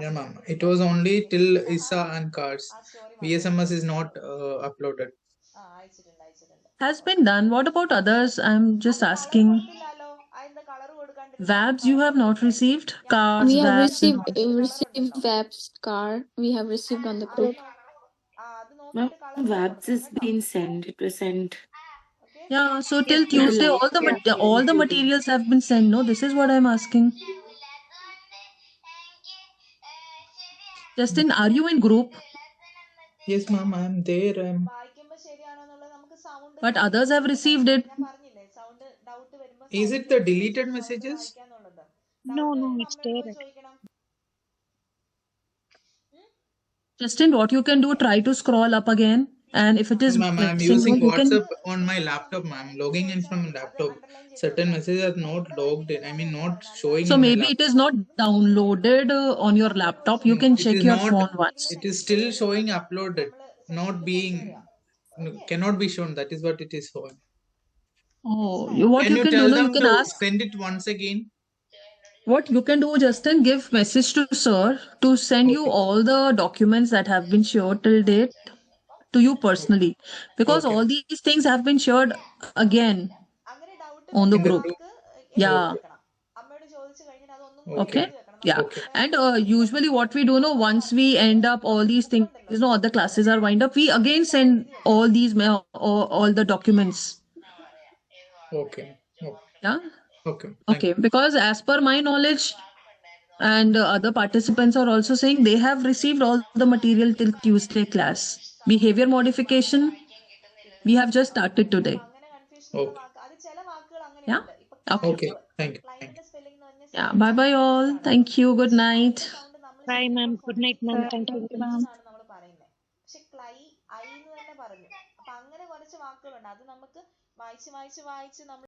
S5: Yeah, ma'am. It was only till ISA and cards. VSMS is not uploaded.
S1: Has been done. What about others? I'm just asking. VABs you have not received? Cards,
S3: We have
S1: VABs, and
S3: received
S1: all.
S3: received VAP's car. We have received on the group.
S7: Ma'am, Vabs is being sent. It was sent
S1: Yeah, so
S4: Yes,
S1: till
S7: in the
S4: ma'am.
S1: Tuesday,
S7: live
S1: all the
S4: Yeah.
S1: all the
S7: today.
S1: materials have been sent. No, this is what I'm asking. Justin, are you in group?
S5: Yes, ma'am. I'm there.
S1: But others have received it.
S5: Is it the deleted messages?
S4: No, no, it's there.
S1: Justin, what you can do, try to scroll up again. And if it
S5: Yes,
S1: is
S5: ma'am. I'm
S1: missing, no,
S5: using
S1: you can.
S5: WhatsApp on my laptop, ma'am. Logging in from laptop. Certain messages are not logged in. I mean, not showing
S1: So
S5: in my
S1: maybe it
S5: laptop.
S1: is not downloaded on your laptop. You
S5: No,
S1: can
S5: it
S1: check
S5: is
S1: your
S5: not.
S1: phone once.
S5: It is still showing uploaded, not being, no, cannot be shown. That is what it is showing.
S1: Oh, what
S5: Can
S1: you
S5: you
S1: can do,
S5: tell
S1: no, you
S5: them
S1: can
S5: to
S1: ask.
S5: send it once again?
S1: What you can do, Justin, give message to sir to send you
S5: Okay.
S1: all the documents that have been shared till date to you personally, because
S5: Okay.
S1: all these things have been shared again on the
S5: In the
S1: group.
S5: group.
S1: Yeah.
S5: Okay. Okay.
S1: Okay. Yeah.
S5: Okay.
S1: And usually what we do know, once we end up all these things, all the classes are wind up, we again send all these all the documents.
S5: Okay. Okay.
S1: Yeah.
S5: Okay. Thank
S1: Okay. Because as per my knowledge, and other participants are also saying they have received all the material till Tuesday class. Behavior modification, we have just started today.
S5: Okay.
S1: Yeah. Okay.
S5: Okay. Thank you. Thank you.
S1: Yeah. Bye bye all. Thank you. Good night.
S4: Bye, ma'am. Good night, ma'am. Thank you very much.
S8: പക്ഷെ ക്ലൈ I എന്ന് തന്നെ പറഞ്ഞു. അപ്പൊ അങ്ങനെ കുറച്ച് വാക്കുകളുണ്ട്. അത് നമുക്ക് വായിച്ച് വായിച്ച് വായിച്ച് നമ്മൾ